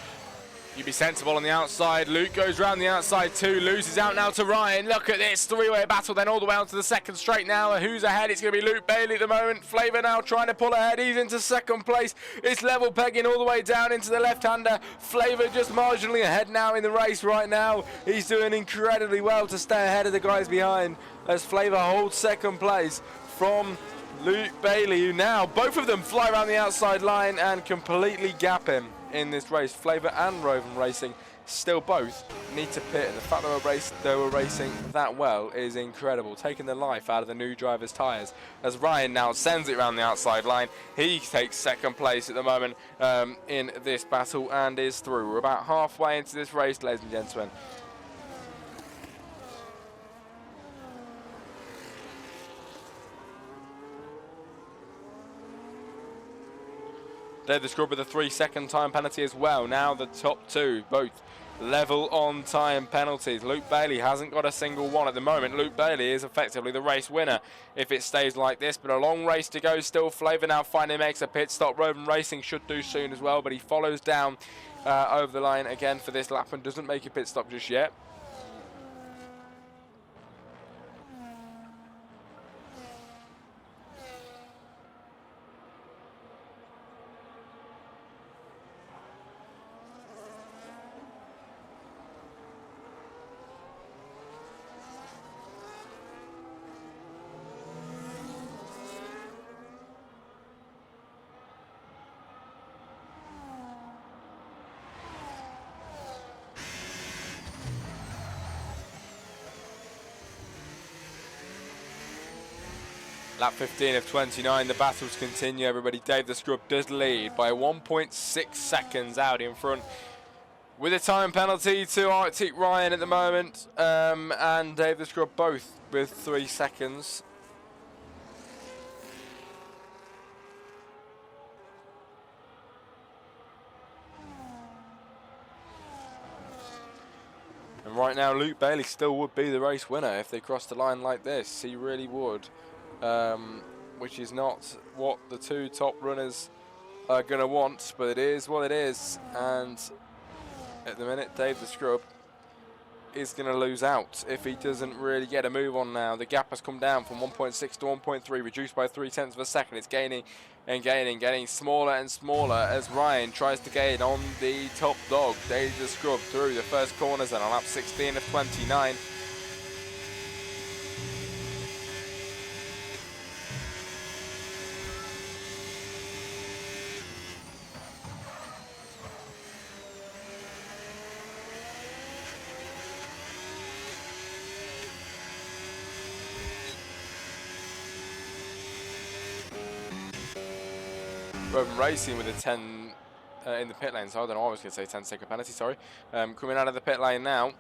You be sensible on the outside. Luke goes round the outside too. Loses out now to Ryan. Look at this three-way battle then all the way onto the second straight now. Who's ahead? It's going to be Luke Bailey at the moment. Flavor now trying to pull ahead. He's into second place. It's level pegging all the way down into the left-hander. Flavor just marginally ahead now in the race right now. He's doing incredibly well to stay ahead of the guys behind as Flavor holds second place from Luke Bailey, who now both of them fly around the outside line and completely gap him in this race. Flavor and Roven Racing still both need to pit, and the fact they were racing that well is incredible, taking the life out of the new driver's tyres as Ryan now sends it around the outside line. He takes second place at the moment in this battle and is through. We're about halfway into this race, ladies and gentlemen. Dave the Scrub with a 3-second time penalty as well. Now the top two, both level on time penalties. Luke Bailey hasn't got a single one at the moment. Luke Bailey is effectively the race winner if it stays like this, but a long race to go still. Flavor now finally makes a pit stop. Roven Racing should do soon as well, but he follows down over the line again for this lap and doesn't make a pit stop just yet. Lap 15 of 29, the battles continue, everybody. Dave the Scrub does lead by 1.6 seconds out in front, with a time penalty to Arctic Ryan at the moment, and Dave the Scrub both with 3 seconds. And right now, Luke Bailey still would be the race winner if they crossed the line like this. He really would. Which is not what the two top runners are going to want, but it is what it is. And at the minute, Dave the Scrub is going to lose out if he doesn't really get a move on now. The gap has come down from 1.6 to 1.3, reduced by 0.3 of a second. It's gaining and gaining, getting smaller and smaller as Ryan tries to gain on the top dog. Dave the Scrub through the first corners and on lap 16 of 29. Roven Racing with a 10 in the pit lane, so I don't know, I was going to say 10-second penalty, sorry. Coming out of the pit lane now.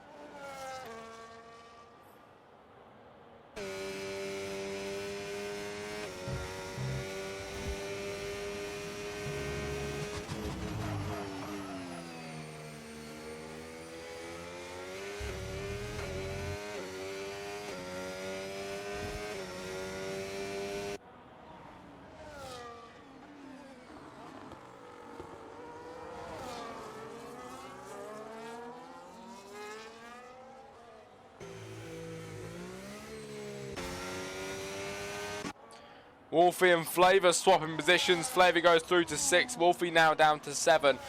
Wolfie and Flavor swapping positions. Flavor goes through to 6. Wolfie now down to 7.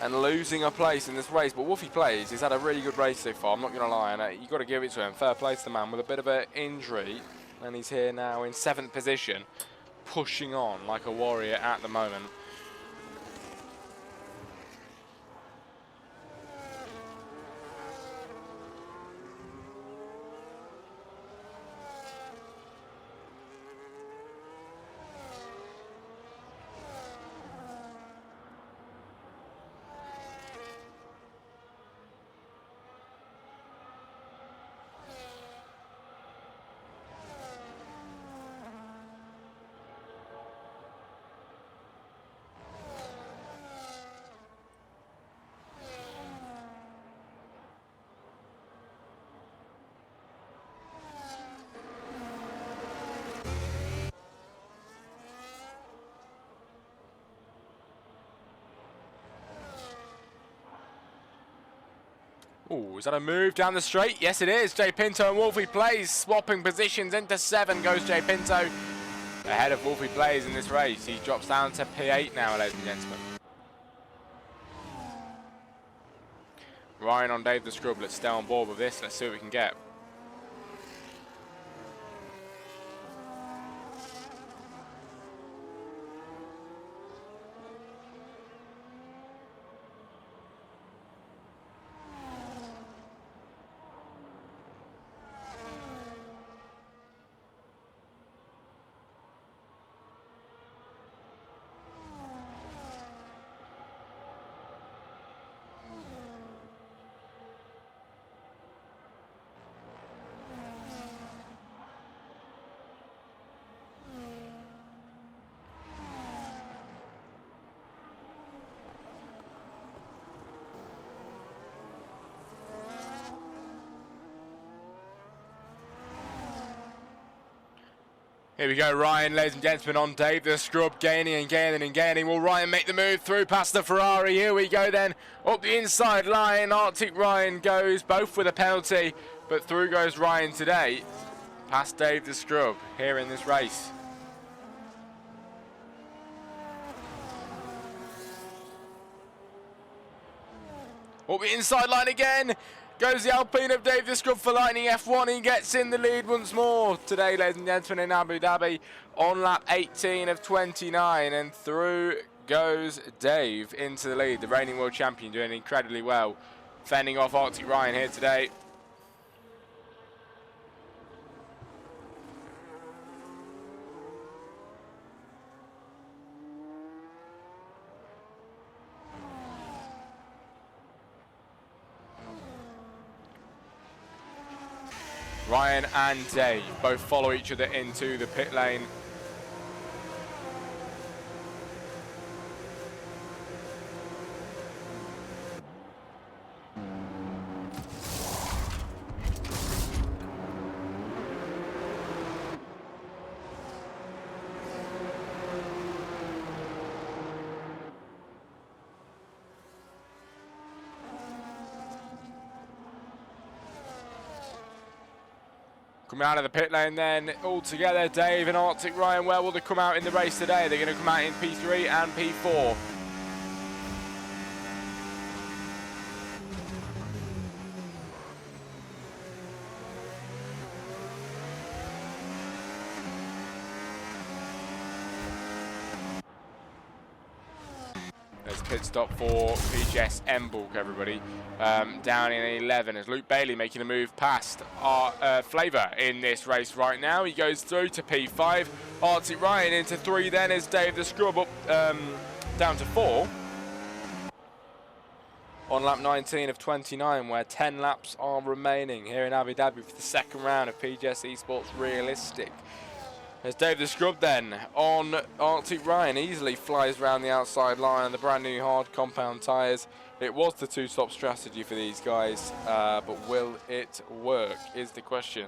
And losing a place in this race. But Wolfie plays. He's had a really good race so far. I'm not going to lie. And you've got to give it to him. Fair play to the man with a bit of an injury. And he's here now in 7th position. Pushing on like a warrior at the moment. Oh, is that a move down the straight? Yes, it is. Jay Pinto and Wolfie Plays swapping positions into 7 goes Jay Pinto. Ahead of Wolfie Plays in this race. He drops down to P8 now, ladies and gentlemen. Ryan on Dave the Scrub. Let's stay on board with this. Let's see what we can get. Here we go, Ryan, ladies and gentlemen, on Dave the Scrub, gaining and gaining and gaining. Will Ryan make the move through past the Ferrari? Here we go then, up the inside line. Arctic Ryan goes, both with a penalty, but through goes Ryan today, past Dave the Scrub here in this race. Up the inside line again. Goes the Alpine of Dave the Scrub for Lightning F1. He gets in the lead once more today, ladies and gentlemen, in Abu Dhabi on lap 18 of 29. And through goes Dave into the lead. The reigning world champion doing incredibly well. Fending off Arctic Ryan here today. Ryan and Dave both follow each other into the pit lane. Coming out of the pit lane then, all together, Dave and Arctic Ryan. Where will they come out in the race today? They're going to come out in P3 and P4. There's a pit stop for PGS Embulk, everybody. Down in 11 as Luke Bailey making a move past our Flavor in this race right now. He goes through to P5. Arctic Ryan into 3 then as Dave the Scrub up down to 4. On lap 19 of 29, where 10 laps are remaining here in Abu Dhabi for the second round of PGS Esports Realistic. As Dave the Scrub then on Arctic Ryan easily flies around the outside line. The brand new hard compound tyres. It was the 2-stop strategy for these guys, but will it work is the question.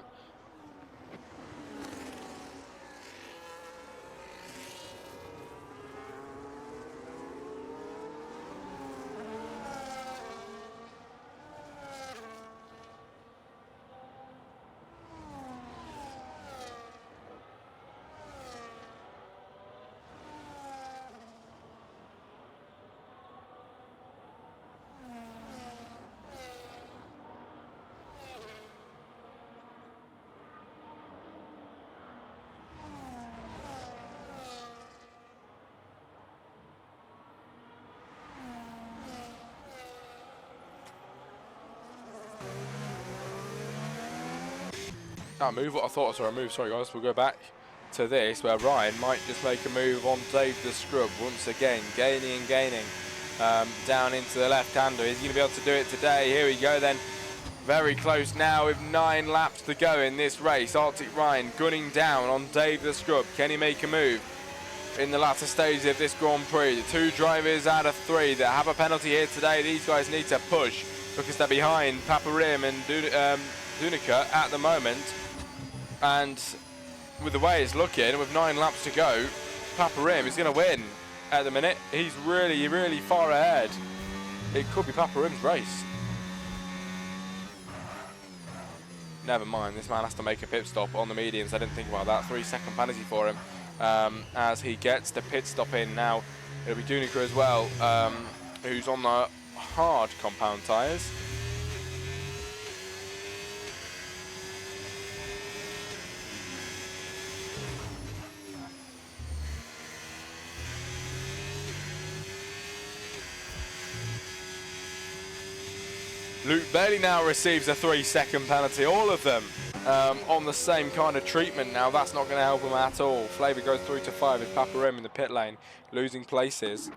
that move, what I thought I saw a move, sorry guys, we'll go back to this where Ryan might just make a move on Dave the Scrub once again, gaining and gaining down into the left-hander. Is he going to be able to do it today? Here we go then, very close now with 9 laps to go in this race. Arctic Ryan gunning down on Dave the Scrub. Can he make a move in the latter stages of this Grand Prix? The 2 drivers out of 3 that have a penalty here today, these guys need to push because they're behind Papa Rim and Dunica at the moment. And with the way it's looking, with 9 laps to go, Papa Rim is going to win at the minute. He's really, really far ahead. It could be Papa Rim's race. Never mind, this man has to make a pit stop on the mediums. I didn't think about that. 3-second penalty for him as he gets the pit stop in. Now it'll be Dunica as well, who's on the hard compound tyres. Luke Bailey now receives a 3-second penalty, all of them on the same kind of treatment now. That's not going to help him at all. Flavor goes through to 5 with Papa Rim in the pit lane, losing places.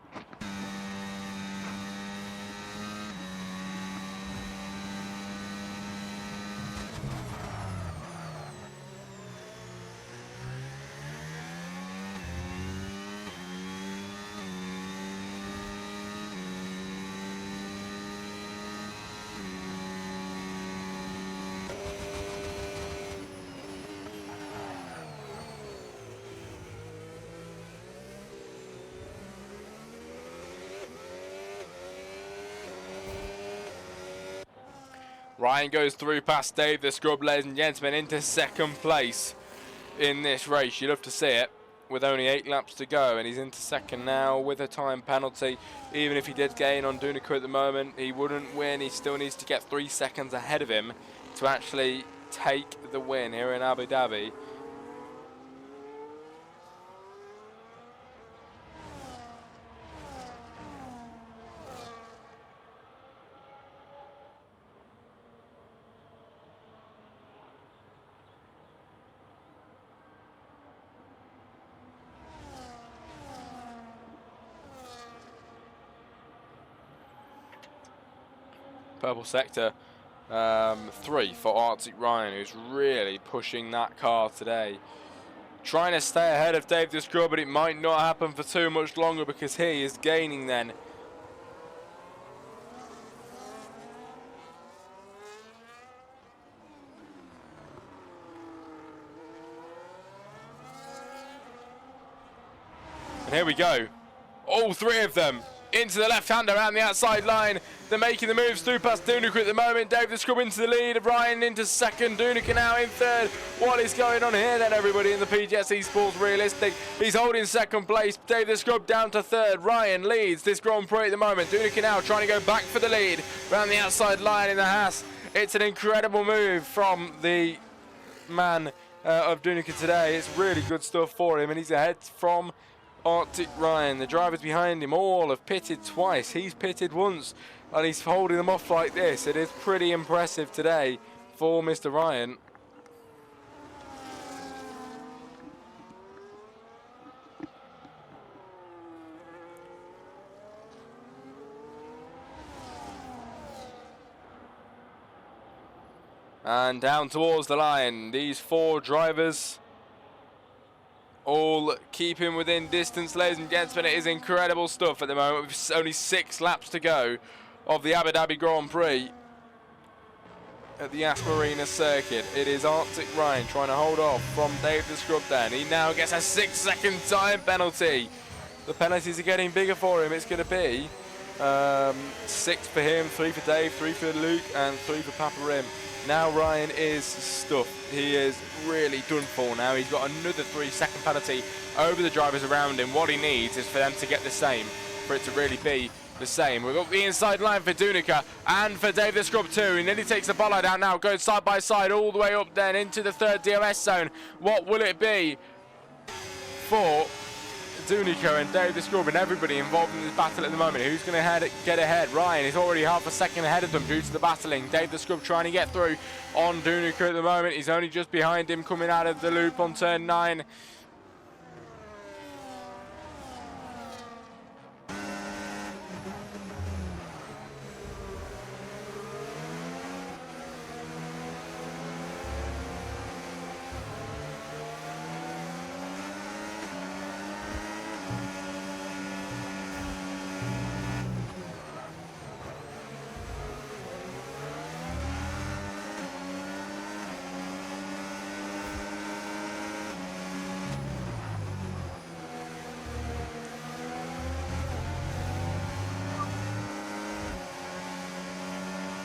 Ryan goes through past Dave the Scrub, ladies and gentlemen, into 2nd place in this race. You'd love to see it with only 8 laps to go, and he's into 2nd now with a time penalty. Even if he did gain on Dunica at the moment, he wouldn't win. He still needs to get 3 seconds ahead of him to actually take the win here in Abu Dhabi. Purple sector 3 for Arctic Ryan, who's really pushing that car today. Trying to stay ahead of Dave the Scrub, but it might not happen for too much longer because he is gaining then. And here we go. All 3 of them into the left-hander around the outside line. They're making the moves through past Dunica at the moment. Dave the Scrub into the lead. Ryan into 2nd. Dunica now in 3rd. What is going on here then, everybody, in the PGS Esports Realistic? He's holding 2nd place. Dave the Scrub down to 3rd. Ryan leads this Grand Prix at the moment. Dunica now trying to go back for the lead around the outside line in the Haas. It's an incredible move from the man of Dunica today. It's really good stuff for him, and he's ahead from Arctic Ryan. The drivers behind him all have pitted twice. He's pitted once, and he's holding them off like this. It is pretty impressive today for Mr. Ryan. And down towards the line, these 4 drivers all keeping within distance, ladies and gentlemen. It is incredible stuff at the moment with only 6 laps to go of the Abu Dhabi Grand Prix at the Yas Marina circuit. It is Arctic Ryan trying to hold off from Dave the Scrub then. He now gets a 6-second time penalty. The penalties are getting bigger for him. It's going to be 6 for him, 3 for Dave, 3 for Luke, and 3 for Papa Rim. Now Ryan is stuffed. He is really done for now. He's got another 3-second penalty over the drivers around him. What he needs is for them to get the same, for it to really be the same. We've got the inside line for Dunica and for Dave the Scrub too. He nearly takes the bollard out now, goes side by side all the way up then into the 3rd DRS zone. What will it be for Dunica and Dave the Scrub and everybody involved in this battle at the moment. Who's going to get ahead? Ryan is already half a second ahead of them due to the battling. Dave the Scrub trying to get through on Dunica at the moment. He's only just behind him coming out of the loop on turn 9.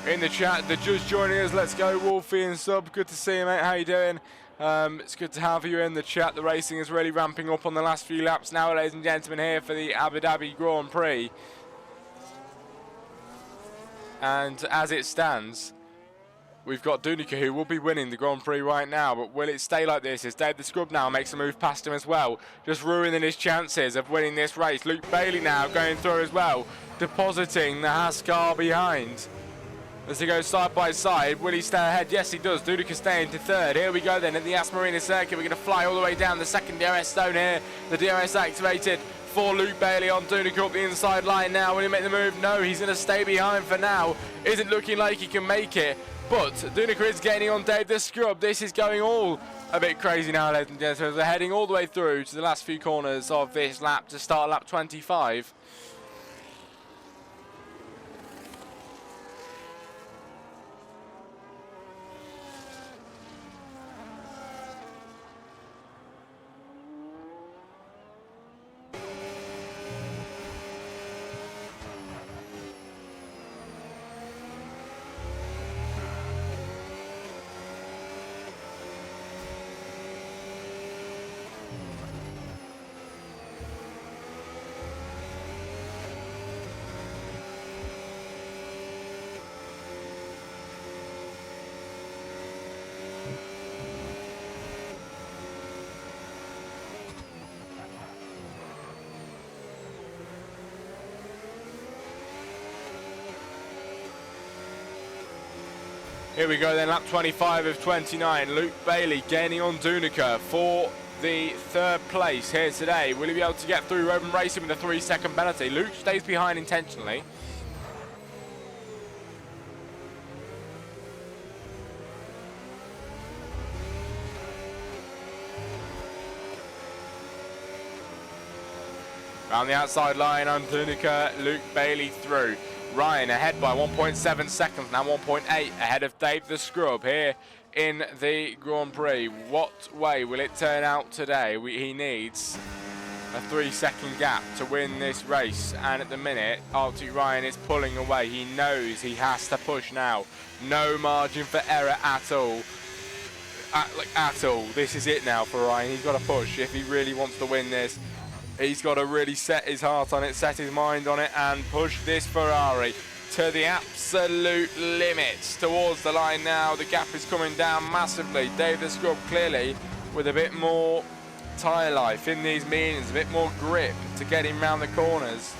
In the chat, the judge joining us. Let's go, Wolfie and Sub. Good to see you, mate. How you doing? It's good to have you in the chat. The racing is really ramping up on the last few laps now, ladies and gentlemen, here for the Abu Dhabi Grand Prix. And as it stands, we've got Dunica, who will be winning the Grand Prix right now, but will it stay like this? As Dave the Scrub now makes a move past him as well, just ruining his chances of winning this race. Luke Bailey now going through as well, depositing the Haas car behind. As they go side by side, will he stay ahead? Yes, he does. Dunica staying to third. Here we go then at the Yas Marina circuit. We're going to fly all the way down the second DRS zone here. The DRS activated for Luke Bailey on Dunica up the inside line now. Will he make the move? No, he's going to stay behind for now. Isn't looking like he can make it. But Dunica is gaining on Dave the Scrub. This is going all a bit crazy now, ladies and gentlemen. We're heading all the way through to the last few corners of this lap to start lap 25. Here we go then, lap 25 of 29. Luke Bailey gaining on Dunica for the third place here today. Will he be able to get through Roman Racing with a 3-second penalty? Luke stays behind intentionally. Around the outside line on Dunica, Luke Bailey through. Ryan ahead by 1.7 seconds, now 1.8 ahead of Dave the Scrub here in the Grand Prix. What way will it turn out today? He needs a 3-second gap to win this race, and at the minute Arctic Ryan is pulling away. He knows he has to push now. No margin for error at all. At all. This is it now for Ryan. He's got to push if he really wants to win this. He's got to really set his heart on it, set his mind on it, and push this Ferrari to the absolute limits. Towards the line now, the gap is coming down massively. Dave the Scrub clearly with a bit more tyre life in these meetings, a bit more grip to get him round the corners.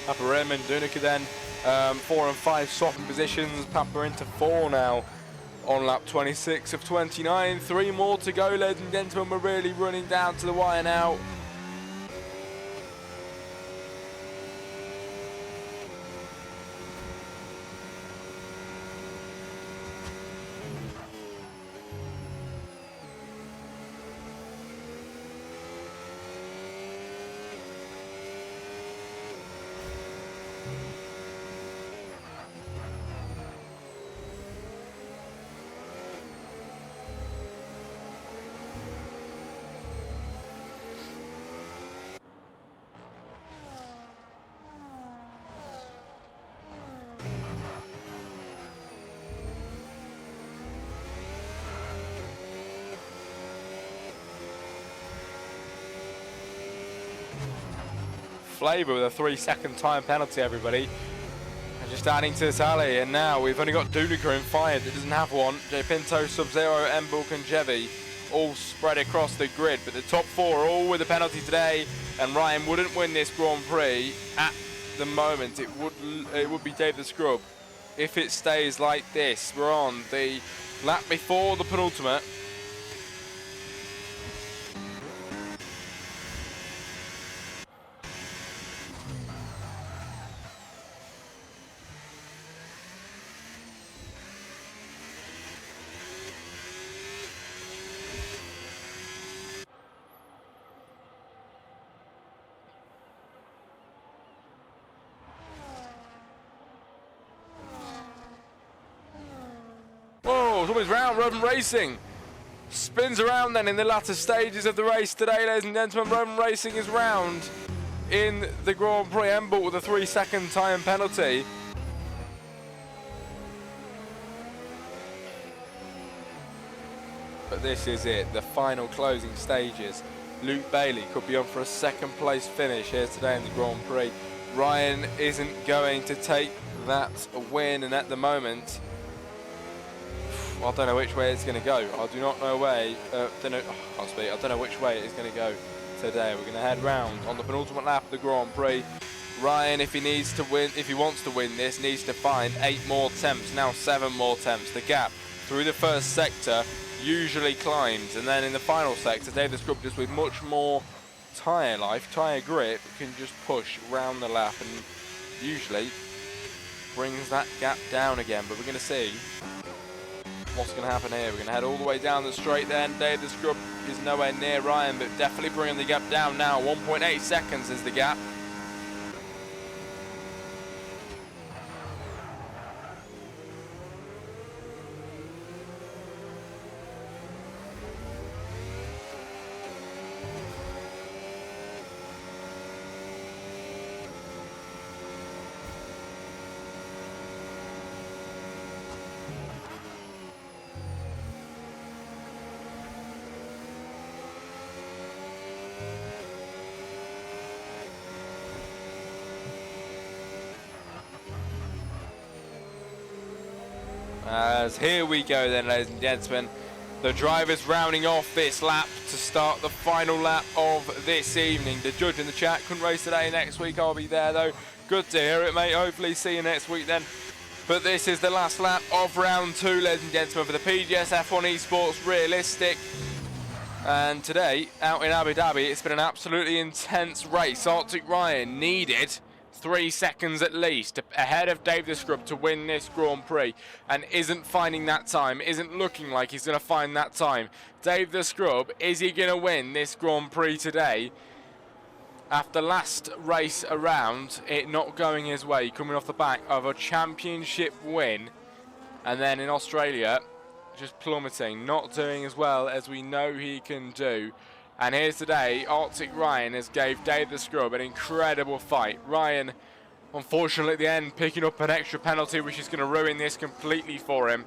Papa Raymond, Dunica then, 4 and 5 swapping positions. Papa into 4 now on lap 26 of 29. 3 more to go, ladies and gentlemen. We're really running down to the wire now. flavour with a 3-second time penalty, everybody. And just adding to the tally, and now we've only got Dunica in 5 that doesn't have one. J Pinto, Sub-Zero, Mbulk and Jevi all spread across the grid, but the top 4 are all with a penalty today, and Ryan wouldn't win this Grand Prix at the moment. It would be Dave the Scrub if it stays like this. We're on the lap before the penultimate. Whoa, it's always round, Roman Racing. Spins around then in the latter stages of the race today, ladies and gentlemen. Roman Racing is round in the Grand Prix. Mbulk with a 3-second time penalty. But this is it, the final closing stages. Luke Bailey could be on for a 2nd place finish here today in the Grand Prix. Ryan isn't going to take that win, and at the moment, I don't know which way it's going to go. I do not know I don't know which way it's going to go today. We're going to head round on the penultimate lap of the Grand Prix. Ryan, if he wants to win this, needs to find 8 more temps, now 7 more temps. The gap through the first sector usually climbs, and then in the final sector, Dave the Scrub, just with much more tyre life, tyre grip, can just push round the lap and usually brings that gap down again. But we're going to see what's going to happen here. We're going to head all the way down the straight then. Dave the Scrub is nowhere near Ryan, but definitely bringing the gap down now. 1.8 seconds is the gap. As here we go then, ladies and gentlemen. The drivers rounding off this lap to start the final lap of this evening. The judge in the chat couldn't race today, next week I'll be there though. Good to hear it, mate. Hopefully see you next week then. But this is the last lap of round 2, ladies and gentlemen, for the PGS F1 Esports Realistic. And today, out in Abu Dhabi, it's been an absolutely intense race. Arctic Ryan needed 3 seconds at least ahead of Dave the Scrub to win this Grand Prix, and isn't finding that time, isn't looking like he's going to find that time. Dave the Scrub, is he going to win this Grand Prix today? After last race around, it not going his way, coming off the back of a championship win, and then in Australia, just plummeting, not doing as well as we know he can do. And here's today, Arctic Ryan has gave Dave the Scrub an incredible fight. Ryan, unfortunately at the end, picking up an extra penalty, which is going to ruin this completely for him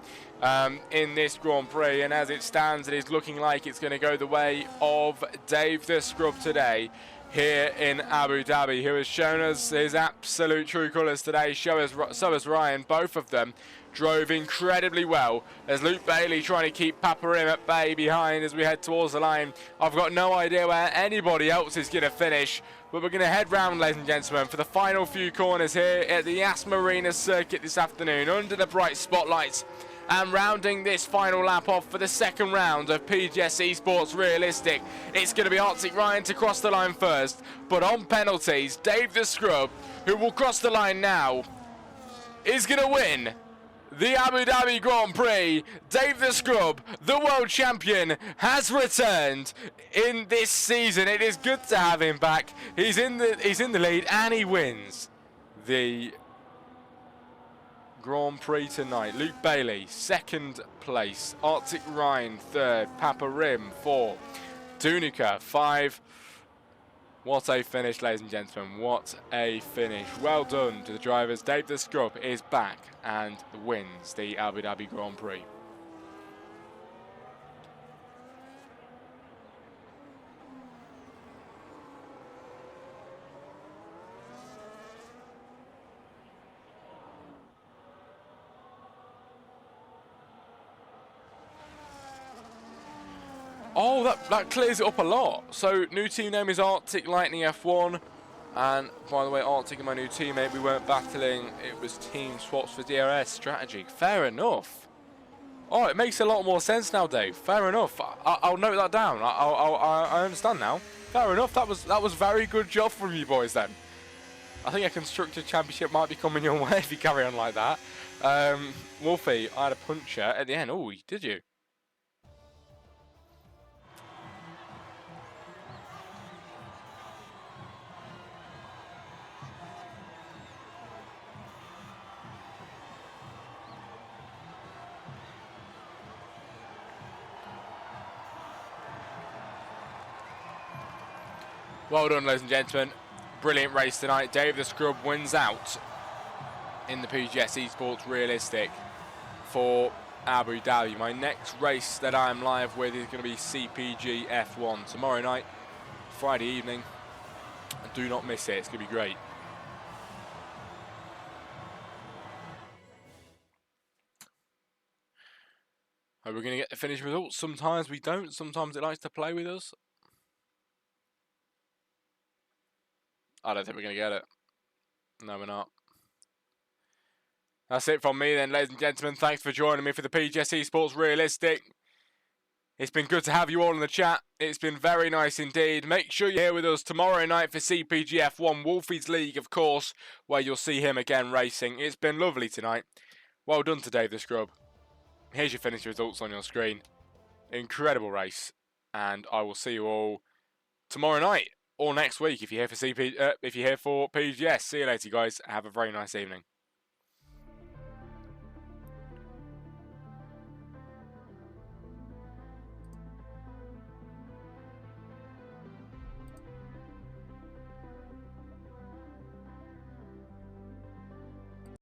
in this Grand Prix. And as it stands, it is looking like it's going to go the way of Dave the Scrub today here in Abu Dhabi, who has shown us his absolute true colours today. So has Ryan. Both of them drove incredibly well, as Luke Bailey trying to keep Papa Rim at bay behind as we head towards the line. I've got no idea where anybody else is going to finish, but we're going to head round, ladies and gentlemen, for the final few corners here at the Yas Marina circuit this afternoon, under the bright spotlights. And rounding this final lap off for the 2nd round of PGS Esports Realistic, it's going to be Arctic Ryan to cross the line first, but on penalties, Dave the Scrub, who will cross the line now, is going to win the Abu Dhabi Grand Prix. Dave the Scrub, the world champion, has returned in this season. It is good to have him back. He's in the lead, and he wins the Grand Prix tonight. Luke Bailey, 2nd place. Arctic Ryan, 3rd. Papa Rim, 4. Dunica, 5. What a finish, ladies and gentlemen. What a finish. Well done to the drivers. Dave the Scrub is back and wins the Abu Dhabi Grand Prix. Oh, that clears it up a lot. So, new team name is Arctic Lightning F1. And, by the way, Arctic and my new teammate, we weren't battling. It was team swaps for DRS strategy. Fair enough. Oh, it makes a lot more sense now, Dave. Fair enough. I'll note that down. I understand now. Fair enough. That was very good job from you boys then. I think a Constructor Championship might be coming your way if you carry on like that. Wolfie, I had a puncher at the end. Oh, did you? Well done, ladies and gentlemen. Brilliant race tonight. Dave the Scrub wins out in the PGS Esports Realistic for Abu Dhabi. My next race that I'm live with is going to be CPG F1 tomorrow night, Friday evening. Do not miss it. It's going to be great. Are we going to get the finished results? Sometimes we don't. Sometimes it likes to play with us. I don't think we're going to get it. No, we're not. That's it from me then, ladies and gentlemen. Thanks for joining me for the PGS Esports Realistic. It's been good to have you all in the chat. It's been very nice indeed. Make sure you're here with us tomorrow night for CPG F1 Wolfie's League, of course, where you'll see him again racing. It's been lovely tonight. Well done to Dave the Scrub. Here's your finished results on your screen. Incredible race. And I will see you all tomorrow night or next week if you're here for PGS. See you later, guys. Have a very nice evening.